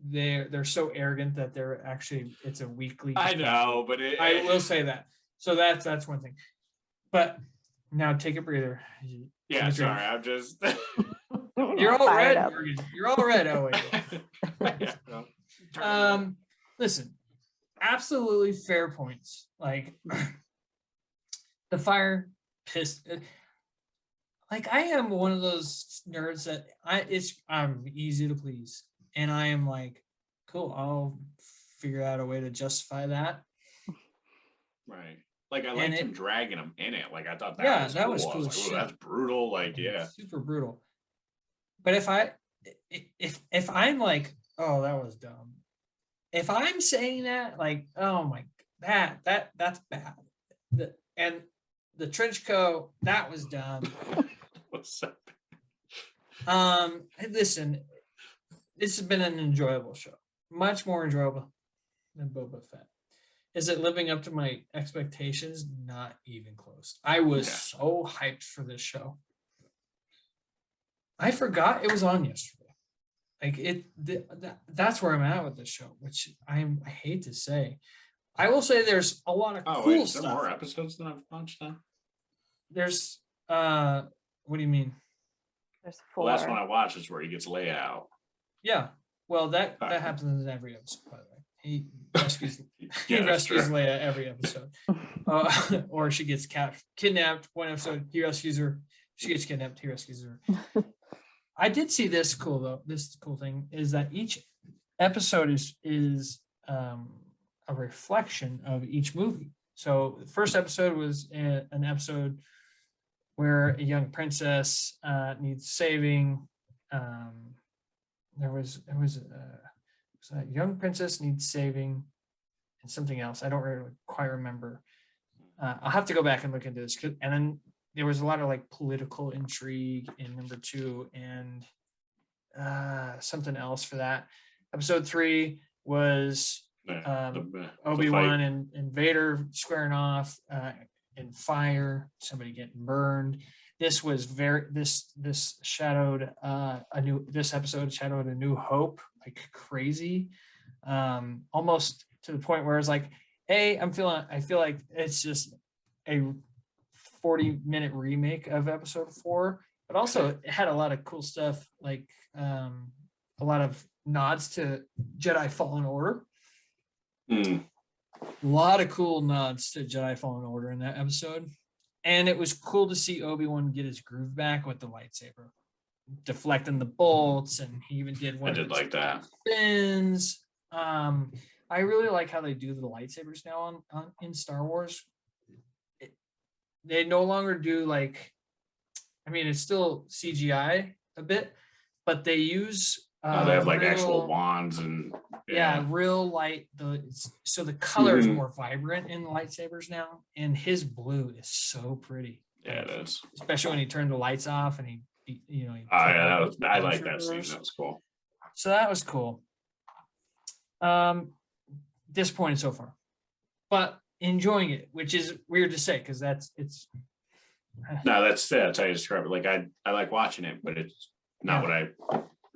they're so arrogant that they're actually it's a weekly. I know, but I will say that. So that's one thing. But now take a breather. Yeah, Take a sorry, drink. I'm just. You're all Fired red, up. Morgan. You're all red. Oh wait. Yeah, no. Listen, absolutely fair points. Like the fire pissed. Like, I am one of those nerds that I'm easy to please, and I am like, cool. I'll figure out a way to justify that. Right. Like, I And liked it- him dragging him in it. Like, I thought that Yeah, was that cool. was I cool like, as "Ooh, shit." that's brutal. Like, yeah. Super brutal. But if I'm like, oh, that was dumb. If I'm saying that, like, oh my, that's bad. And the trench coat, that was dumb. What's up? Listen, this has been an enjoyable show, much more enjoyable than Boba Fett. Is it living up to my expectations? Not even close. I was Yeah. so hyped for this show. I forgot it was on yesterday. Like that's where I'm at with this show, which I hate to say. I will say there's a lot of Oh, cool wait, is there stuff. more episodes than I've watched then? There's what do you mean? There's The 4. last one I watched is where he gets Leia out. Yeah. Well, that Okay. happens in every episode, by the way. He rescues he Yeah, that's rescues true. Leia every episode. Or she gets kidnapped one episode, he rescues her. She gets kidnapped, he rescues her. I did see this cool though. This cool thing is that each episode is a reflection of each movie. So the first episode was an episode where a young princess needs saving. There was a young princess needs saving, and something else. I don't really quite remember. I'll have to go back and look into this. And then there was a lot of like political intrigue in number 2, and something else for that. Episode 3 was The Obi-Wan fight. and Vader squaring off in fire, somebody getting burned. this was this shadowed this episode shadowed a new hope like crazy, almost to the point where it's like, hey, I feel like it's just a 40-minute remake of episode 4, but also it had a lot of cool stuff, like a lot of nods to Jedi Fallen Order. Hmm. A lot of cool nods to Jedi Fallen Order in that episode. And it was cool to see Obi-Wan get his groove back with the lightsaber, deflecting the bolts, and he even did one I did like that. spins. I really like how they do the lightsabers now on in Star Wars. They no longer do like, I mean, it's still CGI a bit, but they use They have like real, actual wands and real light. So the color is Mhm. more vibrant in the lightsabers now, and his blue is so pretty. yeah, it is. Especially when he turned the lights off and he Oh yeah, I like that scene. Stormtroopers. That was cool. So that was cool. Disappointed so far, but enjoying it, which is weird to say because it's No, that's how you describe it. Like I like watching it, but it's not what I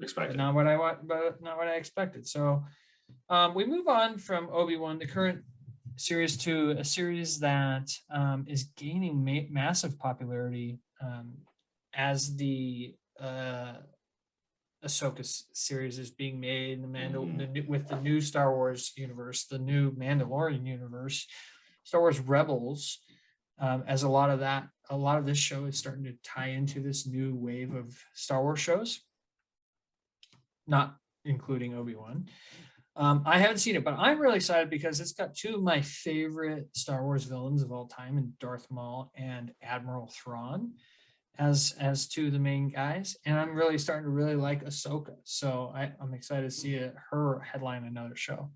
expected. not what I want, but not what I expected. So we move on from Obi-Wan, the current series, to a series that is gaining massive popularity as the Ahsoka series is being made, with the new Star Wars universe, the new Mandalorian universe, Star Wars Rebels. As a lot of this show is starting to tie into this new wave of Star Wars shows, not including Obi-Wan. I haven't seen it, but I'm really excited because it's got two of my favorite Star Wars villains of all time, in Darth Maul and Admiral Thrawn, as two of the main guys, and I'm really starting to really like Ahsoka. So I'm excited to see her headline another show.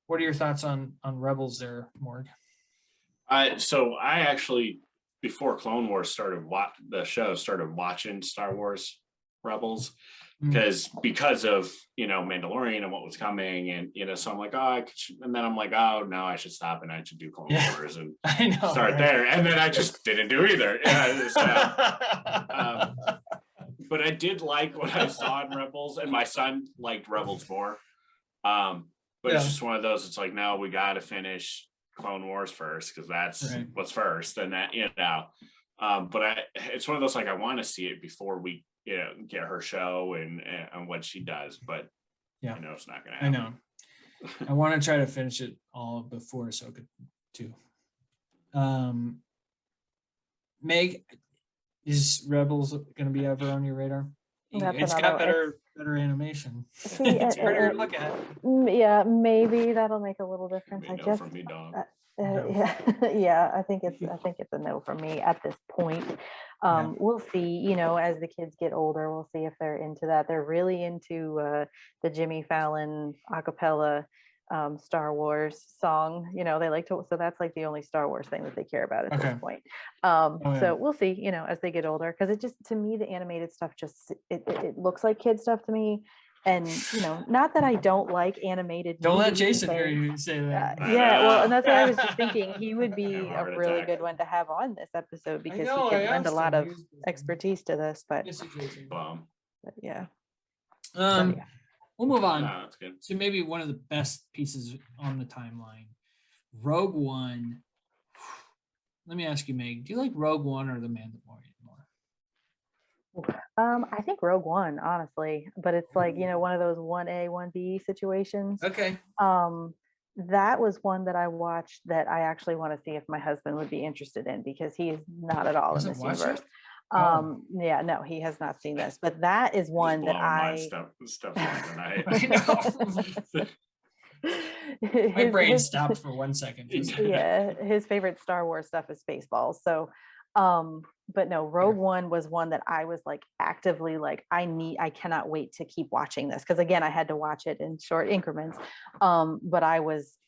What are your thoughts on Rebels there, Morg? So I actually, before Clone Wars started, started watching Star Wars Rebels because of Mandalorian and what was coming, and so I'm like, and then I'm like, oh no, I should stop and I should do Clone Wars and I know, start right? there, and then I just didn't do either. But I did like what I saw in Rebels, and my son liked Rebels more. But it's just one of those. It's like, no, we got to finish Clone Wars first because that's Right. what's first, and that but it's one of those, like, I want to see it before we get her show and what she does, but Yeah. it's not gonna I happen. know. I want to try to finish it all before Ahsoka too. Meg, is Rebels going to be ever on your radar? That's It's got better animation. See, It's harder to look at. Yeah, maybe that'll make a little difference. Maybe no from me, dog. No. Yeah, I think it's a no from me at this point. We'll see, as the kids get older, we'll see if they're into that. They're really into the Jimmy Fallon a cappella Star Wars song. They like to, so that's like the only Star Wars thing that they care about at this point. So we'll see, as they get older, because it just, to me, the animated stuff just it looks like kid stuff to me. And not that I don't like animated. Don't let Jason hear you say that. Yeah, well, and that's what I was just thinking. He would be Yeah, a heart really attack. good one to have on this episode because know, he I can lend a asked lot him. of He was- expertise to this. But Yes, Jason. but yeah. We'll move on No, that's good. to maybe one of the best pieces on the timeline, Rogue One. Let me ask you, Meg, do you like Rogue One or The Mandalorian more? I think Rogue One, honestly, but it's like, one of those 1A, 1B situations. Okay. That was one that I watched that I actually want to see if my husband would be interested in, because he is not at all in this universe. Yeah, no, he has not seen this, but that is one that stuff tonight. I know. My brain stopped for 1 second. Yeah, his favorite Star Wars stuff is Spaceballs. So but no, Rogue One was one that I was like actively like, I cannot wait to keep watching this, because again, I had to watch it in short increments. But I was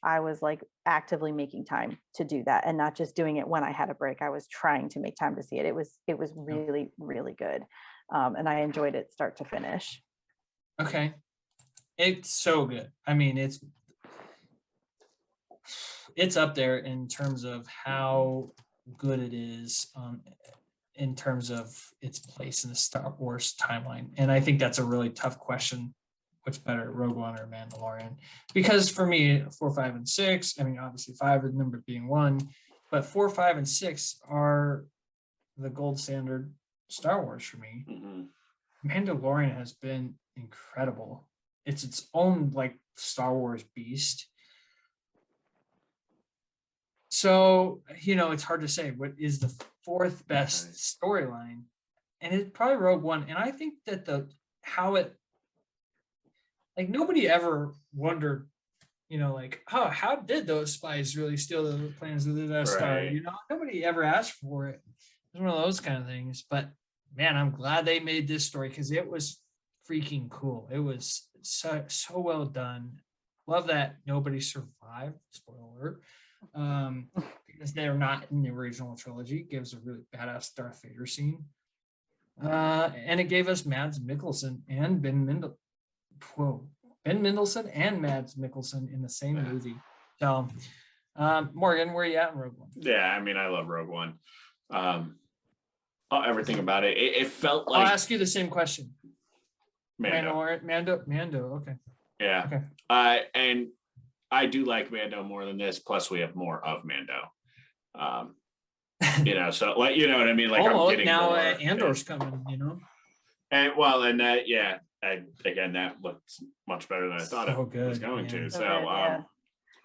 like actively making time to do that, and not just doing it when I had a break. I was trying to make time to see it. It was really, really good. And I enjoyed it start to finish. Okay. It's so good. I mean, it's up there in terms of how good it is. in terms of its place in the Star Wars timeline. And I think that's a really tough question. What's better, Rogue One or Mandalorian? Because for me, 4, 5, and 6, I mean, obviously 5 is number being 1, but 4, 5, and 6 are the gold standard Star Wars for me. Mandalorian has been incredible. It's its own like Star Wars beast. So, it's hard to say what is the fourth best storyline. And it's probably Rogue One. And I think that nobody ever wondered, how did those spies really steal the plans of the Death Star? Right. Nobody ever asked for it. It's one of those kind of things. But man, I'm glad they made this story because it was freaking cool. It was so well done. Love that nobody survived. Spoiler alert. Because they're not in the original trilogy. It gives a really badass Darth Vader scene. And it gave us Mads Mikkelsen and Ben Mendelsohn and Mads Mikkelsen in the same movie. So, Morgan, where are you at in Rogue One? Yeah, I mean, I love Rogue One. Everything about it. It felt like. I'll ask you the same question. Mando. Mando. Okay. Yeah. Okay. And I do like Mando more than this. Plus, we have more of Mando. So like, you know what I mean? Like, I'm getting now more. Andor's coming. And again, that looks much better than I thought So it good, was going man. to. So So, good, yeah.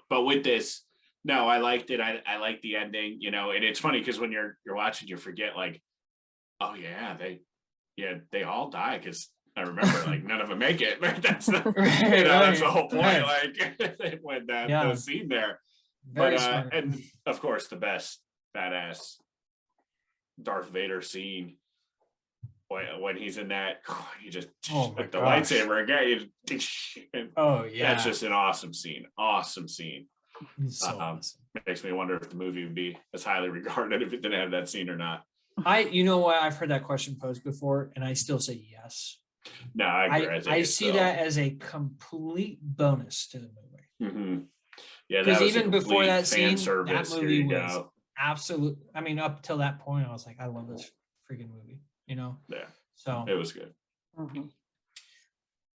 But with this, no, I liked it. I like the ending. And it's funny because when you're watching, you forget like, oh yeah, they all die because I remember like none of them make it. That's the that's the whole point. Right. Like when Yeah. the scene there. Very smart. And of course the best badass Darth Vader scene when he's in that, you just Oh my the gosh. lightsaber again. Oh yeah. That's just an awesome scene. Awesome scene. He's so awesome. Makes me wonder if the movie would be as highly regarded if it didn't have that scene or not. You know what? I've heard that question posed before, and I still say yes. No, I agree. I see that as a complete bonus to the movie. Mm-hmm. Yeah, Because that was even before that scene, service. that movie was absolute. I mean, up till that point, I was like, I love this freaking movie. Yeah. So it was good.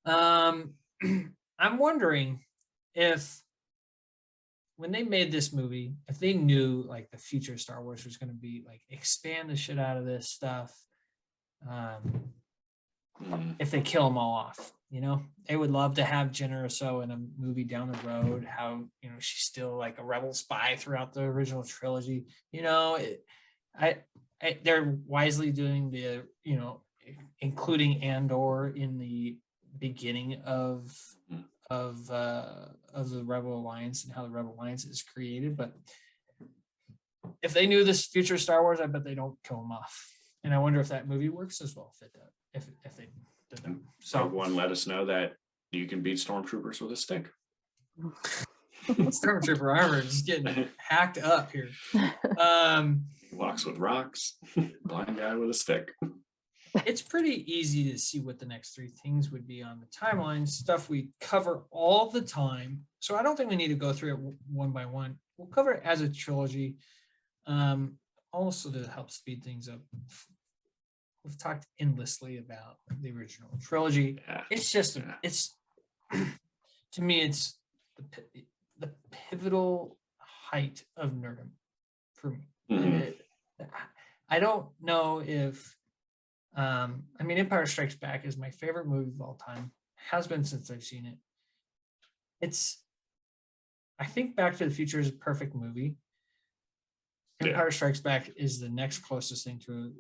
I'm wondering if when they made this movie, if they knew like the future of Star Wars was going to be like expand the shit out of this stuff, if they kill them all off, they would love to have Jyn Erso in a movie down the road, how, she's still like a rebel spy throughout the original trilogy. They're wisely doing the, including Andor in the beginning of the Rebel Alliance and how the Rebel Alliance is created. But if they knew this future Star Wars, I bet they don't kill them off. And I wonder if that movie works as well if they did that. So Rogue One let us know that you can beat stormtroopers with a stick. Stormtrooper armor is getting hacked up here. Walks with rocks. Blind guy with a stick. It's pretty easy to see what the next 3 things would be on the timeline, stuff we cover all the time. So I don't think we need to go through it one by one. We'll cover it as a trilogy, also to help speed things up. We've talked endlessly about the original trilogy. Yeah. It's just, it's to me, it's the pivotal height of nerdom for me. Mhm. I don't know if Empire Strikes Back is my favorite movie of all time. Has been since I've seen it. I think Back to the Future is a perfect movie. Empire Strikes Back is the next closest thing to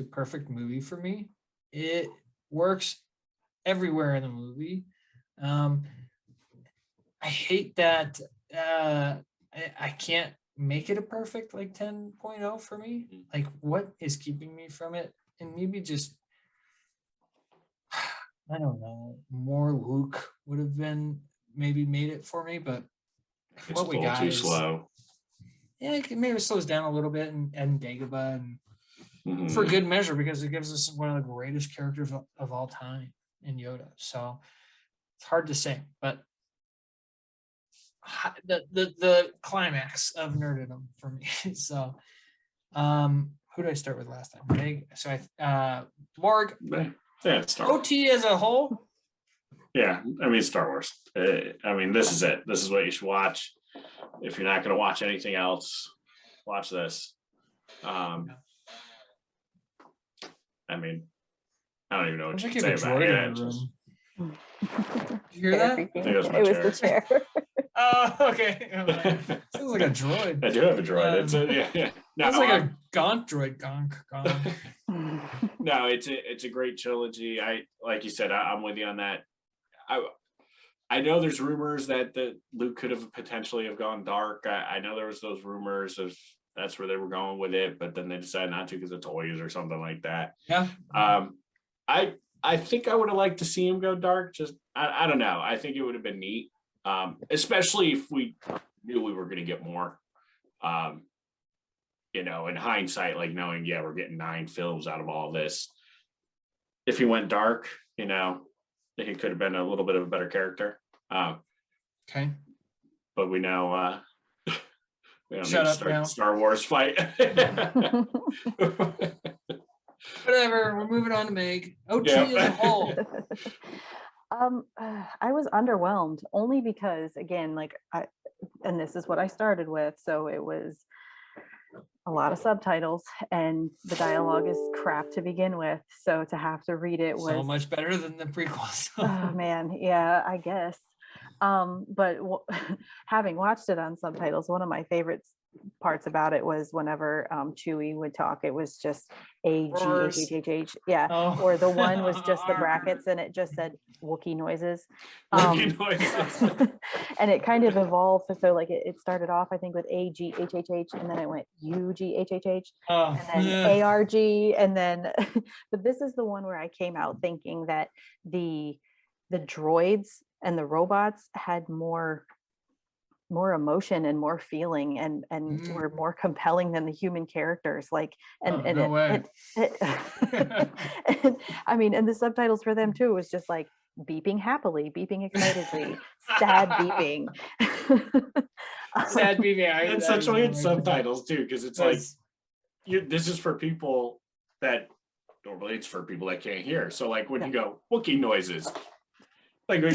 perfect movie for me. It works everywhere in the movie. I hate that I can't make it a perfect like 10.0 for me. Like, what is keeping me from it? And maybe just, I don't know, more Luke would have been maybe made it for me, but It's what a we little got too is slow. Yeah, it maybe slows down a little bit, and Dagobah, and Mhm. for good measure, because it gives us one of the greatest characters of all time in Yoda. So it's hard to say, but the climax of nerddom for me. So who did I start with last time? Meg. So Morg. Yeah, Star Wars. OT as a whole. Yeah, I mean Star Wars. I mean, this is it. This is what you should watch. If you're not going to watch anything else, watch this. I mean, I don't even know what Sounds you like can you say have a about droid it. in the Just- room. Did you hear Chair that? creaking. I think it was my It was the chair. Oh, okay. I'm like, sounds like a droid. I do have a droid. It's yeah. No, Sounds like a Gonk droid. Gonk. no, it's a great trilogy. I like you said, I'm with you on that. I know there's rumors that Luke could have potentially have gone dark. I know there was those rumors of that's where they were going with it, but then they decided not to because of toys or something like that. Yeah. I think I would have liked to see him go dark. Just I don't know. I think it would have been neat, especially if we knew we were going to get more. You know, in hindsight, like knowing, yeah, we're getting 9 films out of all this. If he went dark, you know, he could have been a little bit of a better character. Okay. But we know we don't Shut need to up start now. the Star Wars fight. Whatever. We're moving on to Meg. OT Yeah. as a whole. I was underwhelmed only because, again, like and this is what I started with, so it was a lot of subtitles and the dialogue is crap to begin with, so to have to read it was So much better than the prequels. oh man, yeah, I guess. But having watched it on subtitles, one of my favorite parts about it was whenever Chewie would talk, it was just A-G-H-H-H-H, yeah. Oh. Or the one was just the brackets and it just said Wookiee noises. Wookiee noises. And it kind of evolved. So like it started off, I think, with A-G-H-H-H, and then it went U-G-H-H-H, Oh, and then A-R-G, and then, but this is the one where I came out thinking that the droids and the robots had more emotion and more feeling and were more compelling than the human characters, like and no way. and, I mean, and the subtitles for them too was just like beeping happily, beeping excitedly, sad beeping. Sad beeping. And such weird subtitles too, because it's like this is for people that normally it's for people that can't hear. So like when you go Wookiee noises, like what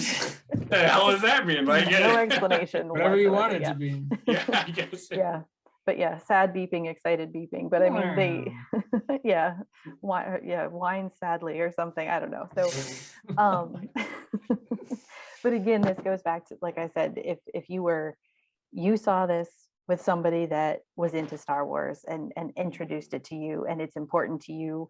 the hell does that mean? Like no explanation. Whatever you want it yeah. to be. Yeah, I guess. Yeah, but yeah, sad beeping, excited beeping. But I mean, they, yeah, whine sadly or something. I don't know. So, but again, this goes back to, like I said, if you saw this with somebody that was into Star Wars and introduced it to you, and it's important to you,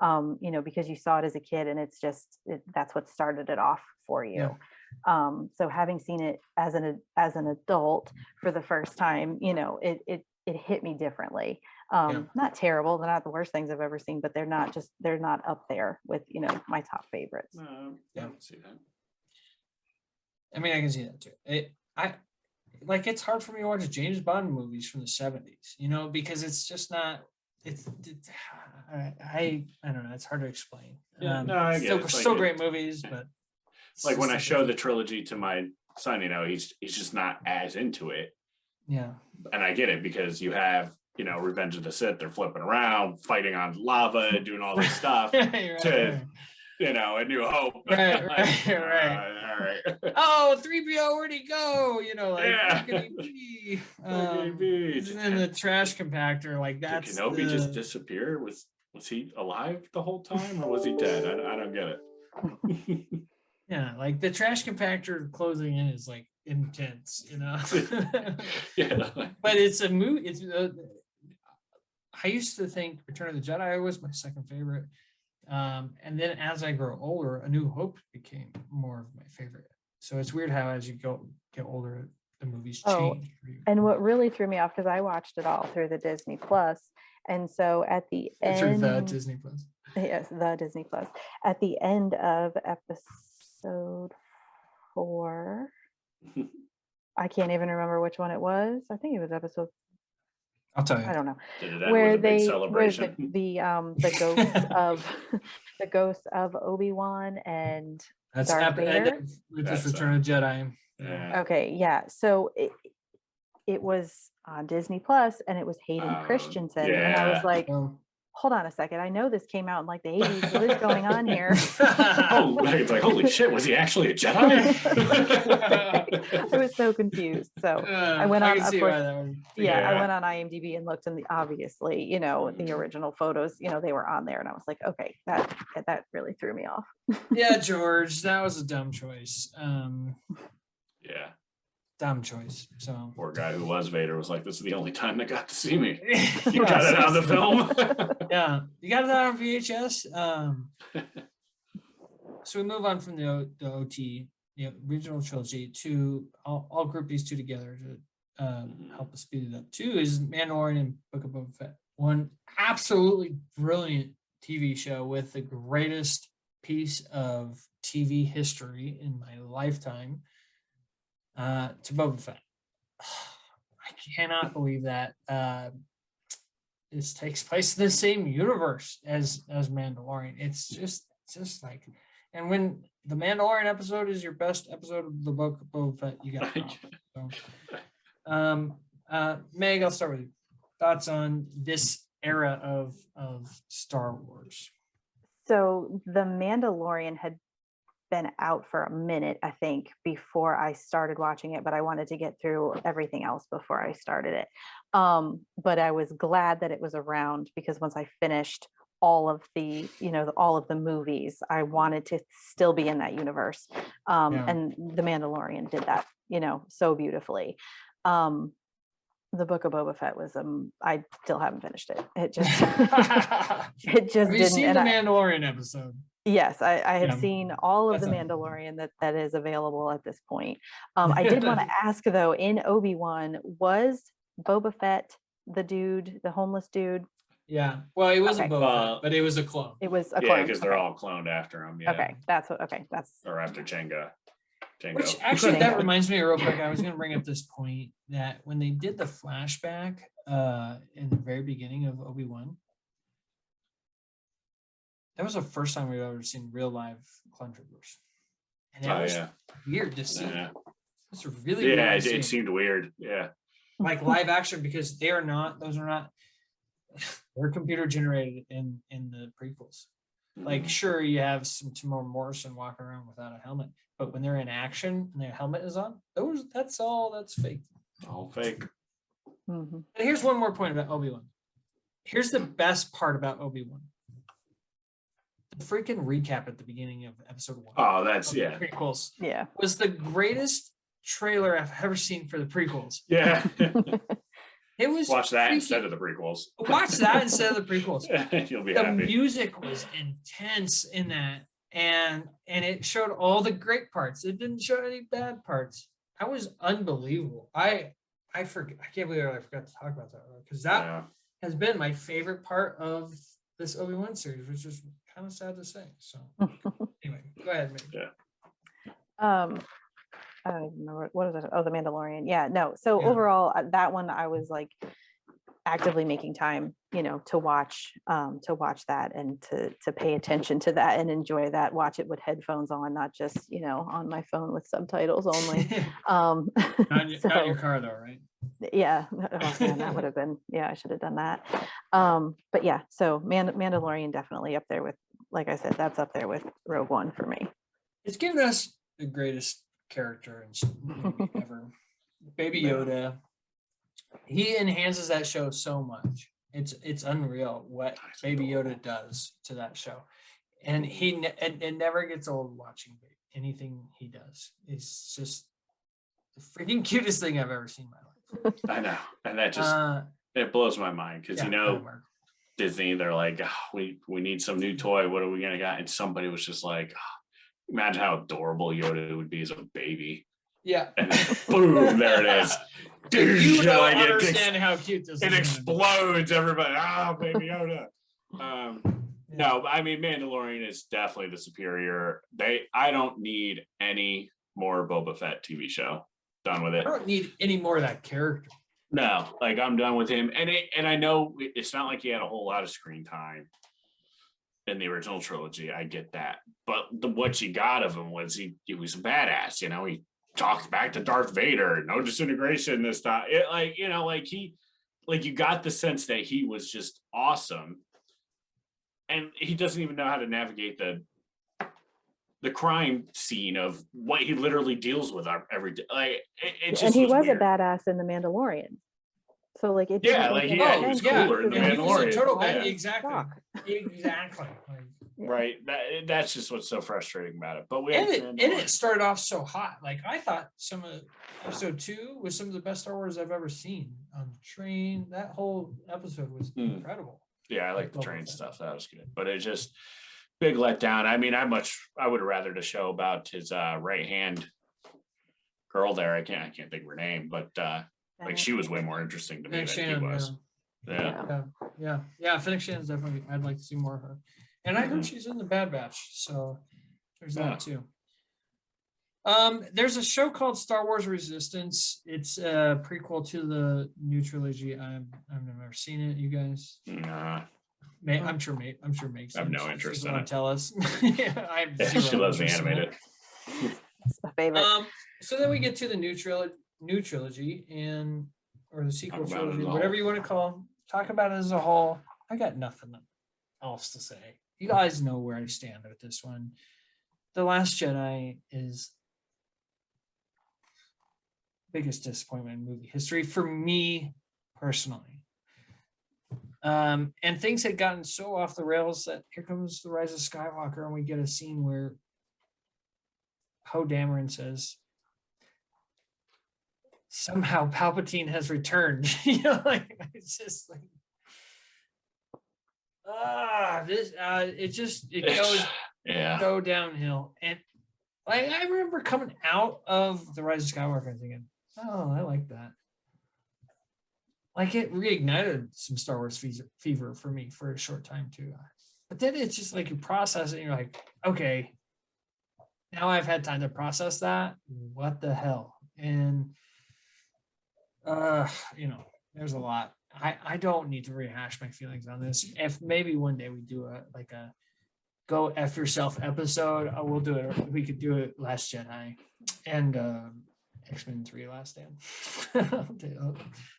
you know, because you saw it as a kid, and it's just that's what started it off for you. Yeah. So having seen it as an adult for the first time, you know, it hit me differently. Not terrible, they're not the worst things I've ever seen, but they're not up there with, you know, my top favorites. Yeah, I can see that. I mean, I can see that too. I like, it's hard for me to watch James Bond movies from the 70s, you know, because it's just not. I don't know. It's hard to explain. Yeah, no, I get it. Still great movies, but like when I show the trilogy to my son, you know, he's just not as into it. Yeah, and I get it because you have, you know, Revenge of the Sith. They're flipping around, fighting on lava, doing all this stuff to, you know, A New Hope. Right. All right. Oh, 3PO, where'd he go? You know, like, yeah. where could he be? And then the trash compactor, like that's. Did Kenobi just disappear? Was he alive the whole time, or was he dead? I don't get it. Yeah, like the trash compactor closing in is like intense, you know. Yeah. But it's a movie. It's. I used to think Return of the Jedi was my second favorite. And then as I grow older, A New Hope became more of my favorite. So it's weird how as you get older, the movies change for you. And what really threw me off, because I watched it all through the Disney Plus, and so at the end, through the Disney Plus. Yes, the Disney Plus. At the end of episode 4, I can't even remember which one it was. I think it was episode. I'll tell you. I don't know. Where the ghosts of Obi-Wan and That's Darth Vader. With this Return of Jedi. Yeah. Okay, yeah. So it was on Disney Plus, and it was Hayden Christensen, and I was like, hold on a second, I know this came out in like the 80s. What is going on here? Oh, it's like, holy shit, was he actually a Jedi? I was so confused. So I went on, can of see course, why that would yeah, I Yeah. went on IMDb and looked, and obviously, you know, the original photos, you know, they were on there, and I was like, okay, that really threw me off. Yeah, George, that was a dumb choice. Yeah. Dumb choice. So Poor guy who was Vader was like, this is the only time they got to see me. You yeah, got it out of the film. yeah, you got that on VHS. So we move on from the OT, the original trilogy, to I'll group these two together to help us speed it up. Two is Mandalorian and Book of Boba Fett. One absolutely brilliant TV show with the greatest piece of TV history in my lifetime. To Boba Fett. I cannot believe that this takes place in the same universe as Mandalorian. It's just like, and when the Mandalorian episode is your best episode of the Book of Boba Fett, you got it. So, Meg, I'll start with you. Thoughts on this era of Star Wars? So the Mandalorian had been out for a minute, I think, before I started watching it, but I wanted to get through everything else before I started it. But I was glad that it was around, because once I finished all of the, you know, all of the movies, I wanted to still be in that universe. And The Mandalorian did that, you know, so beautifully. The Book of Boba Fett was I still haven't finished it. It just it just Have you didn't. seen And the Mandalorian episode? Yes, I have Yeah, seen all of that's the a- Mandalorian that is available at this point. I did want to ask though, in Obi-Wan, was Boba Fett the dude, the homeless dude? Yeah. Well, it wasn't Okay. Boba Fett, but it was a clone. It was a Yeah, clone. because they're Okay. all cloned after him. Yeah. Okay, that's Or after Jango. Which actually, that Jango. reminds me real quick. I was going to bring up this point that when they did the flashback in the very beginning of Obi-Wan, that was the first time we've ever seen real live clone troopers, and that Oh was yeah. weird to see. Yeah. It's really Yeah, weird to it see. seemed weird. Yeah. Like live action, because they are not; those are not. They're computer generated in the prequels. Like, sure, you have some Timur Morrison walking around without a helmet, but when they're in action and their helmet is on, that's fake. All fake. Mhm. And here's one more point about Obi-Wan. Here's the best part about Obi-Wan. The freaking recap at the beginning of episode 1. Oh, that's of the yeah. prequels Yeah. was the greatest trailer I've ever seen for the prequels. Yeah. It was Watch that freaking- instead of the prequels. Watch that instead of the prequels. You'll be The happy. music was intense in that, and it showed all the great parts. It didn't show any bad parts. That was unbelievable. I forget. I can't believe I forgot to talk about that, because that Yeah. has been my favorite part of this Obi-Wan series, which is kind of sad to say. So anyway, go ahead, Meg. I don't even remember what is it. Oh, The Mandalorian. Yeah, no. So Yeah. overall, that one I was like actively making time, you know, to watch that and to pay attention to that and enjoy that. Watch it with headphones on, not just, you know, on my phone with subtitles only. Not in your So, car though, right? yeah, oh, man, that would have been, yeah, I should have done that. But yeah, so Mandalorian definitely up there with, like I said, that's up there with Rogue One for me. It's given us the greatest character in ever. Baby Yoda. He enhances that show so much. It's unreal what Nice. Baby Yoda does to that show, and it never gets old watching anything he does. It's just the freaking cutest thing I've ever seen in my life. I know. And that just it blows my mind, because Yeah, you go ahead, know, Mark. Disney, they're like, "Oh, we need some new toy. What are we gonna get?" And somebody was just like, imagine how adorable Yoda would be as a baby. Yeah. And then boom, there it is. You don't Like, understand how cute this it is. explodes. Everybody, Baby Yoda. Yeah. No, I mean, Mandalorian is definitely the superior. I don't need any more Boba Fett TV show. Done with I it. don't need any more of that character. No, like I'm done with him. And I know it's not like he had a whole lot of screen time in the original trilogy. I get that, but what you got of him was he was a badass. You know, he talked back to Darth Vader. No disintegration this time. You got the sense that he was just awesome. and he doesn't even know how to navigate the crime scene of what he literally deals with every day. Like it just and he was weird. a badass in The Mandalorian. So like it Yeah, didn't like, make any yeah, he sense. was yeah, cooler in The yeah, he was a Mandalorian. total Yeah. bad. Exactly. Fuck. Exactly. Like, Right. That's just what's so frustrating about it. But we and had it started off so hot. Like I thought some of episode 2 was some of the best Star Wars I've ever seen. On the train, that whole episode was incredible. Yeah, I like the Boba train Fett. stuff. That was good. But it's just big letdown. I mean, I would have rather the show about his right hand girl there. I can't think of her name, but like she was way more interesting to me Fennec than Shan, he was. Yeah. Yeah. Fennec Shan's definitely. I'd like to see more of her. And I heard she's in the Bad Batch, so there's Yeah. that too. There's a show called Star Wars Resistance. It's a prequel to the new trilogy. I've never seen it. You guys? Nah, I'm sure makes. I have no interest in it. Tell us. Yeah, I have she zero loves the interest in it. animated. That's my favorite. So then we get to the new trilogy and or the sequel Talk about it trilogy, as a whatever whole. you want to call them. Talk about it as a whole. I got nothing else to say. You guys know where I stand with this one. The Last Jedi is biggest disappointment in movie history for me personally. And things had gotten so off the rails that here comes the Rise of Skywalker, and we get a scene where Poe Dameron says, somehow Palpatine has returned. You know, like it's just like it goes Yeah. so downhill. And like I remember coming out of the Rise of Skywalker thinking, oh, I like that. Like it reignited some Star Wars fever for me for a short time too. But then it's just like you process it and you're like, okay, now I've had time to process that. What the hell? And there's a lot. I don't need to rehash my feelings on this. If maybe one day we do a go F yourself episode, we'll do it. We could do it Last Jedi and X-Men 3 Last Stand.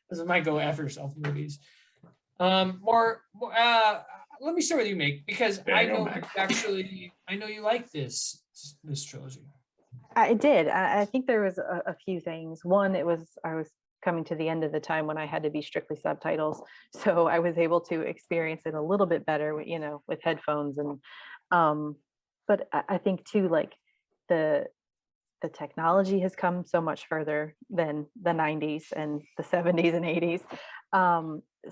Those are my go F yourself movies. Let me start with you, Meg, because I know you like this trilogy. I did. I think there was a few things. One, I was coming to the end of the time when I had to be strictly subtitles, so I was able to experience it a little bit better, with headphones and. But I think too, like the technology has come so much further than the 90s and the 70s and 80s.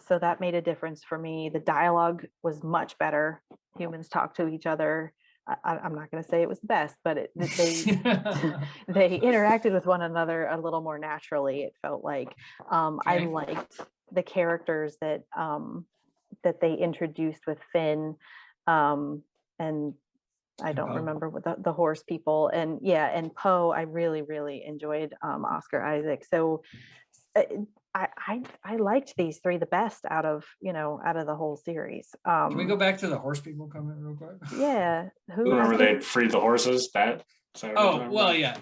So that made a difference for me. The dialogue was much better. Humans talk to each other. I'm not going to say it was the best, but they interacted with one another a little more naturally. It felt like I liked the characters that they introduced with Finn, and I don't remember what the horse people and Poe. I really, really enjoyed Oscar Isaac. So I liked these three the best out of the whole series. Can we go back to the horse people comment real quick? Yeah. Remember they freed the horses? Yeah.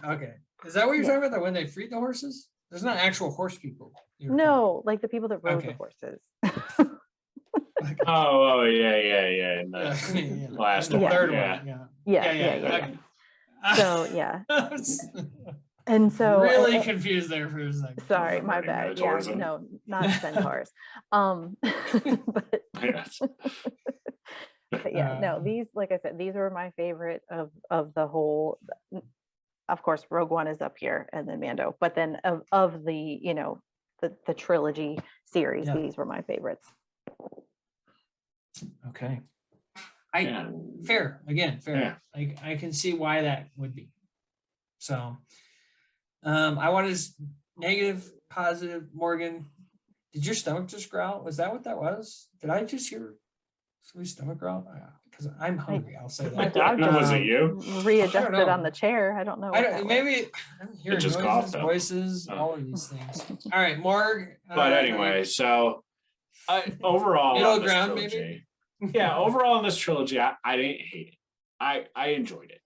Okay. Is that what you're talking about? That when they freed the horses? There's not actual horse people. No, like the people that rode the horses. Oh yeah. In the last one. Third Yeah. one. Yeah. So yeah. And so really confused there for a second. Sorry, my bad. Yeah, no, not centaurs. But, Yes. but yeah, no, these, like I said, these were my favorite of the whole. Of course, Rogue One is up here, and then Mando. But then of the the trilogy series, these were my favorites. Okay. Fair. Yeah. Like I can see why that would be. So I want his negative, positive. Morgan, did your stomach just growl? Was that what that was? Did I just hear somebody's stomach growl? Because I'm hungry. I'll say My that. dog Was it you? readjusted on the chair. I don't know. Maybe I'm hearing just noises, coughed up. voices, all of these things. All right, Morg. But anyway, so overall, Middle on this ground, trilogy, overall in this trilogy, I didn't hate it. I enjoyed it.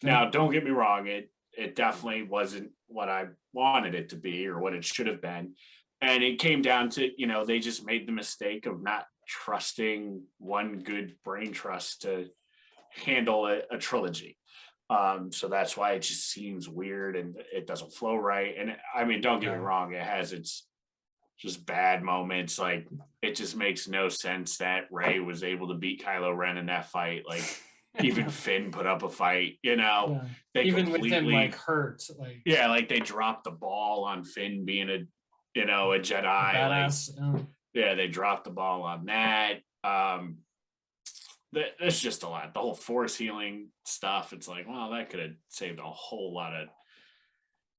Now, don't get me wrong, it definitely wasn't what I wanted it to be or what it should have been. And it came down to, they just made the mistake of not trusting one good brain trust to handle a trilogy. So that's why it just seems weird and it doesn't flow right. And I mean, don't get me wrong, it has its just bad moments. Like it just makes no sense that Rey was able to beat Kylo Ren in that fight. Like even Finn put up a fight, Yeah. they Even with him completely, like hurt, like yeah, like they dropped the ball on Finn being a Jedi. Like, badass. yeah, they dropped the ball on that. There's just a lot. The whole force healing stuff. It's like, well, that could have saved a whole lot of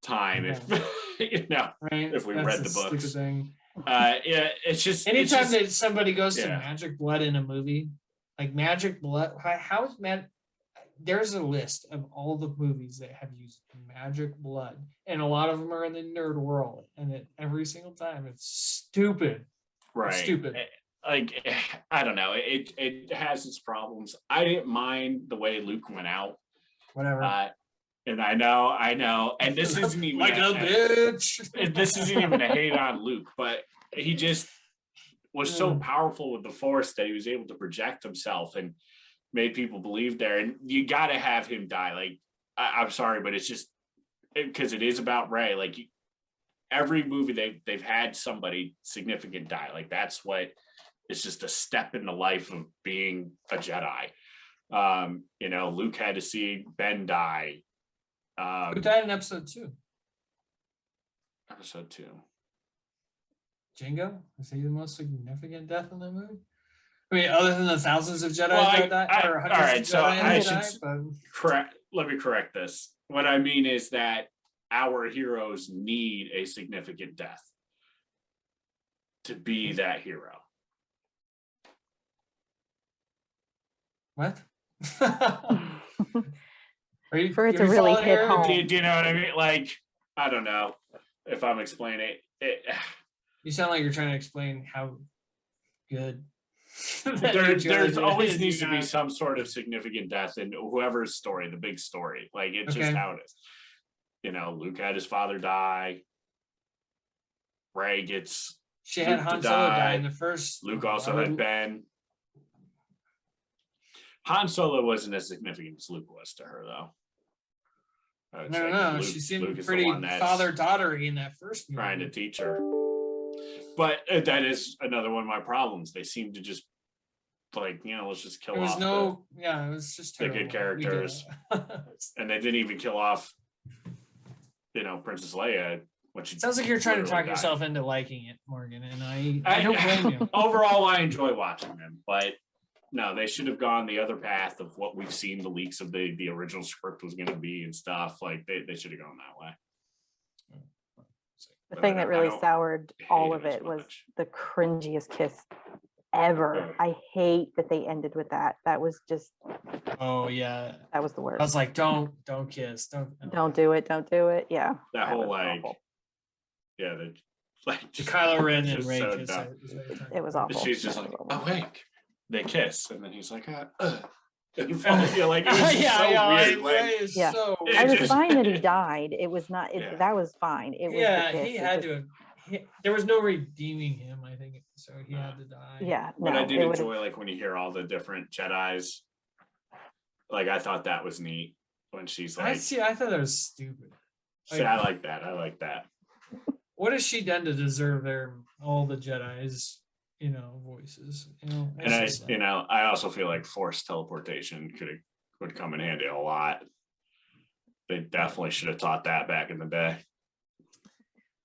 time if Right. if we That's read a the stupid books. thing. Yeah, it's just Anytime that somebody goes to yeah. Magic Blood in a movie, like Magic Blood, how is there's a list of all the movies that have used Magic Blood, and a lot of them are in the nerd world, and every single time it's stupid. right. It's stupid. Like I don't know. It has its problems. I didn't mind the way Luke went out. Whatever. And I know, and this isn't even like a bitch. This isn't even a hate on Luke, but he just was so powerful with the Force that he was able to project himself and made people believe there. And you got to have him die. Like I'm sorry, but it's just because it is about Rey. Like every movie they've had somebody significant die. Like that's what it's just a step in the life of being a Jedi. Luke had to see Ben die. Who died in episode 2? Episode 2. Jango? Is he the most significant death in the movie? I mean, other than the thousands of Jedi Well, that died, or all right, hundreds so of Jedi I that should died, but correct. Let me correct this. What I mean is that our heroes need a significant death to be that hero. what? Are you, For it are to you really following hit here? home. Do you know what I mean? Like, I don't know if I'm explaining it. You sound like you're trying to explain how good. There's always needs to be some sort of significant death in whoever's story, the big story. Like it's just how it is. Luke had his father die. Rey gets. She had Han Solo die in the first. Luke also had Ben. Han Solo wasn't as significant as Luke was to her, though. I don't know. She seemed pretty father-daughtery in that first movie. Trying to teach her. But that is another one of my problems. They seem to just let's just kill off. It was just the good characters. And they didn't even kill off, Princess Leia. Sounds like you're trying to talk yourself into liking it, Morgan, and I don't blame you. Overall, I enjoy watching them, but no, they should have gone the other path of what we've seen the leaks of the original script was going to be and stuff. Like they should have gone that way. The thing that really soured all of it was the cringiest kiss ever. I hate that they ended with that. That was just. Oh yeah. That was the worst. I was like, don't kiss, don't do it, don't do it. Yeah. That whole yeah, the Kylo Ren and Rey kiss. It was awful. She's just like, awake. They kiss, and then he's like, It was so weird. I was fine that he died. It was not. That was fine. It was. He had to. There was no redeeming him. I think so. He had to die. Yeah, but I did enjoy when you hear all the different Jedis. Like I thought that was neat when she's like. I thought that was stupid. I like that. I like that. What has she done to deserve all the Jedis? Voices. And I also feel like force teleportation would come in handy a lot. They definitely should have taught that back in the day.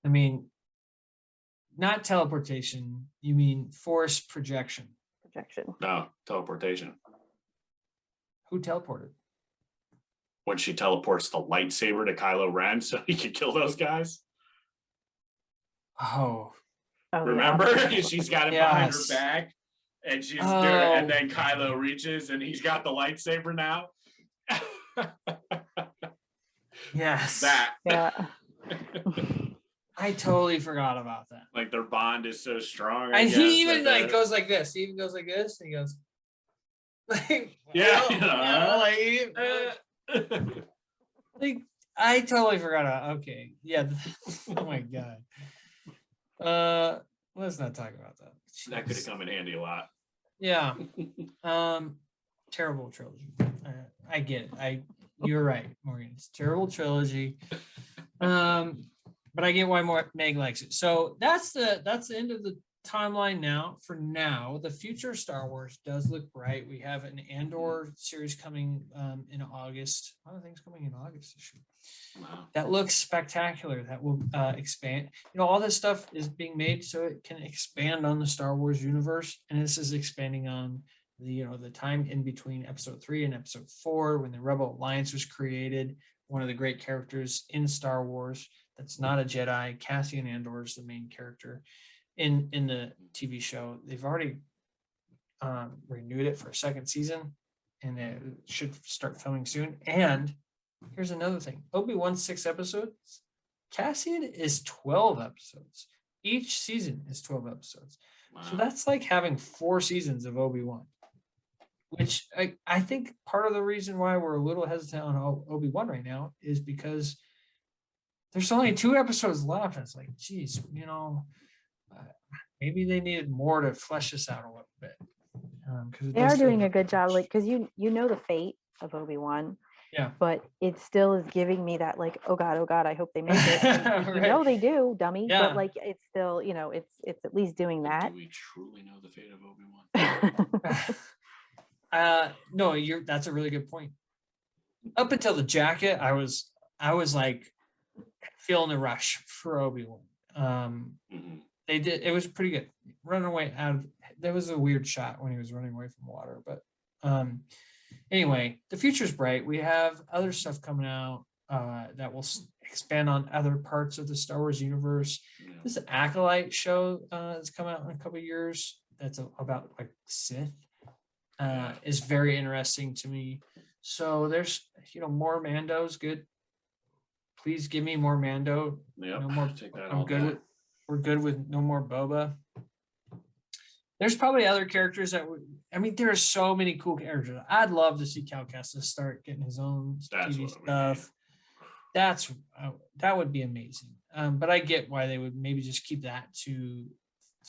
I mean, not teleportation. You mean force projection? No, teleportation. Who teleported? When she teleports the lightsaber to Kylo Ren so he could kill those guys. Oh. Remember? Yeah. She's got it behind her back and she's doing it, and then Kylo reaches and he's got the lightsaber now. Yes. That. Yeah. I totally forgot about that. Like their bond is so strong. And he even goes like this. He even goes like this. And he goes like like I totally forgot about. Okay. Yeah. Oh my God. Let's not talk about that. That could have come in handy a lot. Yeah. Terrible trilogy. I get it. You're right, Morgan. It's a terrible trilogy. But I get why more Meg likes it. So that's the end of the timeline now. For now, the future of Star Wars does look bright. We have an Andor series coming in August. A lot of things coming in August this year. Wow. That looks spectacular. That will expand. All this stuff is being made so it can expand on the Star Wars universe, and this is expanding on the time in between Episode 3 and Episode 4 when the Rebel Alliance was created. One of the great characters in Star Wars that's not a Jedi, Cassian Andor, is the main character in the TV show. They've already renewed it for a second season, and it should start filming soon. And here's another thing: Obi-Wan's 6 episodes. Cassian is 12 episodes. Each season is 12 episodes. Wow. So that's like having 4 seasons of Obi-Wan, which I think part of the reason why we're a little hesitant on Obi-Wan right now is because there's only 2 episodes left. And it's like, geez, maybe they needed more to flesh this out a little bit. They are doing a good job, like, because you know the fate of Obi-Wan. Yeah. But it still is giving me that, like, oh God, I hope they make it. And Right. they do, dummy. Yeah. But like, it's still, it's at least doing that. Do we truly know the fate of Obi-Wan? No, that's a really good point. Up until the jacket, I was like feeling the rush for Obi-Wan. Mhm. They did, it was pretty good. Running away there was a weird shot when he was running away from water, but anyway, the future's bright. We have other stuff coming out that will expand on other parts of the Star Wars universe. Yeah. This Acolyte show that's coming out in a couple of years. That's about like Sith. Is very interesting to me. So there's more Mando's good. Please give me more Mando. Yep. No more. Take that I'm all good day. with. We're good with no more Boba. There's probably other characters there are so many cool characters. I'd love to see Cal Kestis start getting his own That's TV what we stuff. That would be amazing. But I get why they would maybe just keep that to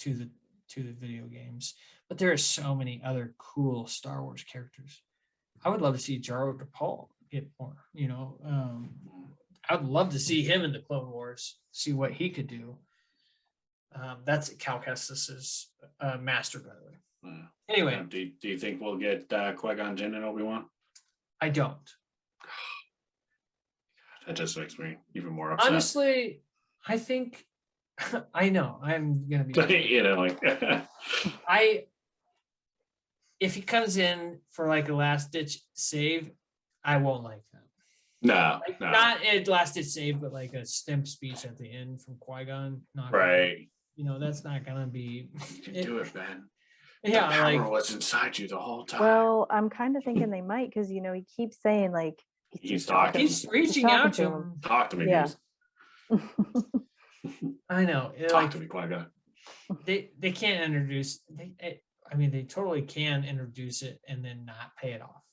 the video games. But there are so many other cool Star Wars characters. I would love to see Jaro DePaul get more. I would love to see him in the Clone Wars, see what he could do. That's Cal Kestis's master, by the way. Yeah. Anyway, Do you think we'll get Qui-Gon Jinn and Obi-Wan? I don't. That just makes me even more upset. Honestly, I think I know I'm gonna be if he comes in for like a last ditch save, I won't like that. No. Not a last ditch save, but like a stimp speech at the end from Qui-Gon. Right. That's not gonna be. You can do it, man. Yeah, the power was inside you the whole time. Well, I'm kind of thinking they might, because he keeps saying, like, he's talking. He's reaching talking out to to him. him. Talk to me, Yeah. dude. I know. Talk to me, Qui-Gon. They can't introduce. They totally can introduce it and then not pay it off.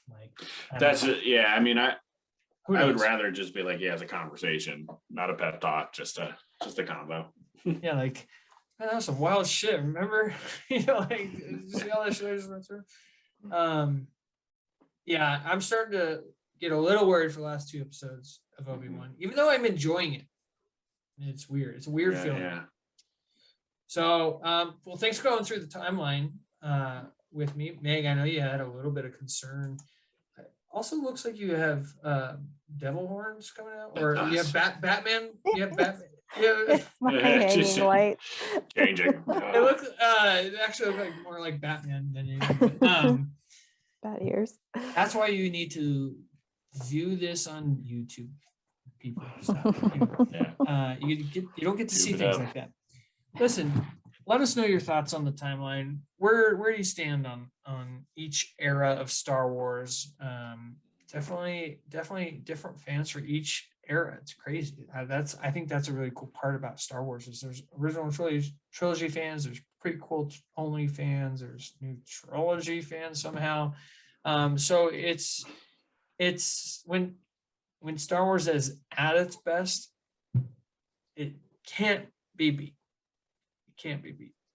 Like that's it. Yeah, I would knows? rather just be like, it's a conversation, not a pep talk, just a combo. Yeah, like that was some wild shit. Remember, see all that shit I just went through. Yeah, I'm starting to get a little worried for the last 2 episodes of Obi-Wan, even though I'm enjoying it. It's weird. It's a weird feeling. Yeah. So, well, thanks for going through the timeline with me, Meg. I know you had a little bit of concern. Also, looks like you have devil horns coming out, or you have Batman. You have Batman. Yeah, It's my hanging light. Changing. it looks. It actually looks like more like Batman than anything. Bad ears. That's why you need to view this on YouTube. People, you don't get to see things like that. Listen, let us know your thoughts on the timeline. Where do you stand on each era of Star Wars? Definitely different fans for each era. It's crazy. I think that's a really cool part about Star Wars is there's original trilogy fans, there's prequel only fans, there's new trilogy fans somehow. So it's when Star Wars is at its best, it can't be beat.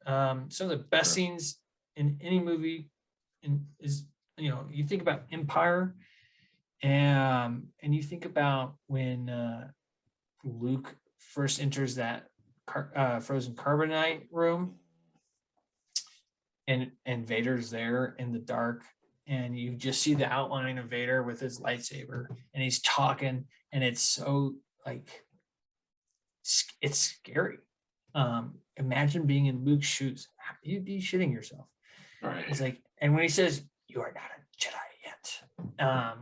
Some of the best scenes in any movie is, you think about Empire, and you think about when Luke first enters that frozen carbonite room, and Vader's there in the dark, and you just see the outline of Vader with his lightsaber, and he's talking, and it's so like it's scary. Imagine being in Luke's shoes. You'd be shitting yourself. Right. It's like, and when he says, "You are not a Jedi yet," I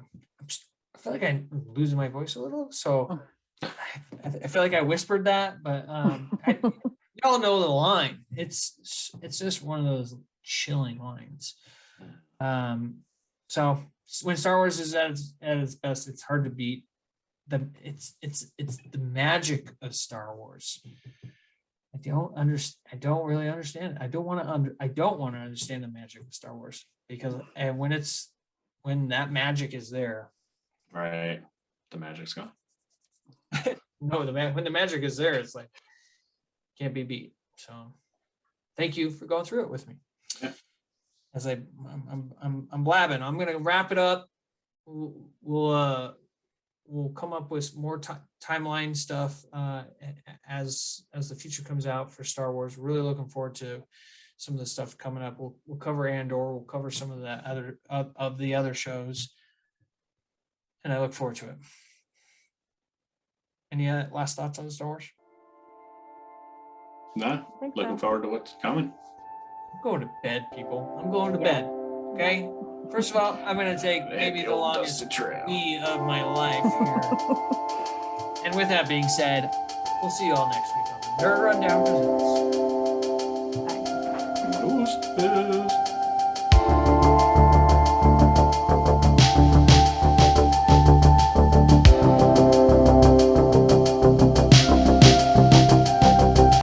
feel like I'm losing my voice a little. So I feel like I whispered that, but y'all know the line. It's just one of those chilling lines. So when Star Wars is at its best, it's hard to beat. It's the magic of Star Wars. I don't really understand it. I don't want to understand the magic of Star Wars, because when that magic is there, Right. The magic's gone. no, when the magic is there, it's like can't be beat. So thank you for going through it with me. Yeah. As I'm blabbing. I'm gonna wrap it up. We'll come up with more timeline stuff as the future comes out for Star Wars. Really looking forward to some of the stuff coming up. We'll cover Andor. We'll cover some of the other of the other shows, and I look forward to it. Any last thoughts on Star Wars? No, looking forward to what's coming. I'm going to bed, people. I'm going to bed. Okay. First of all, I'm going to take maybe the longest wee of my life here. And with that being said, we'll see you all next week on the Nerd Rundown Presents.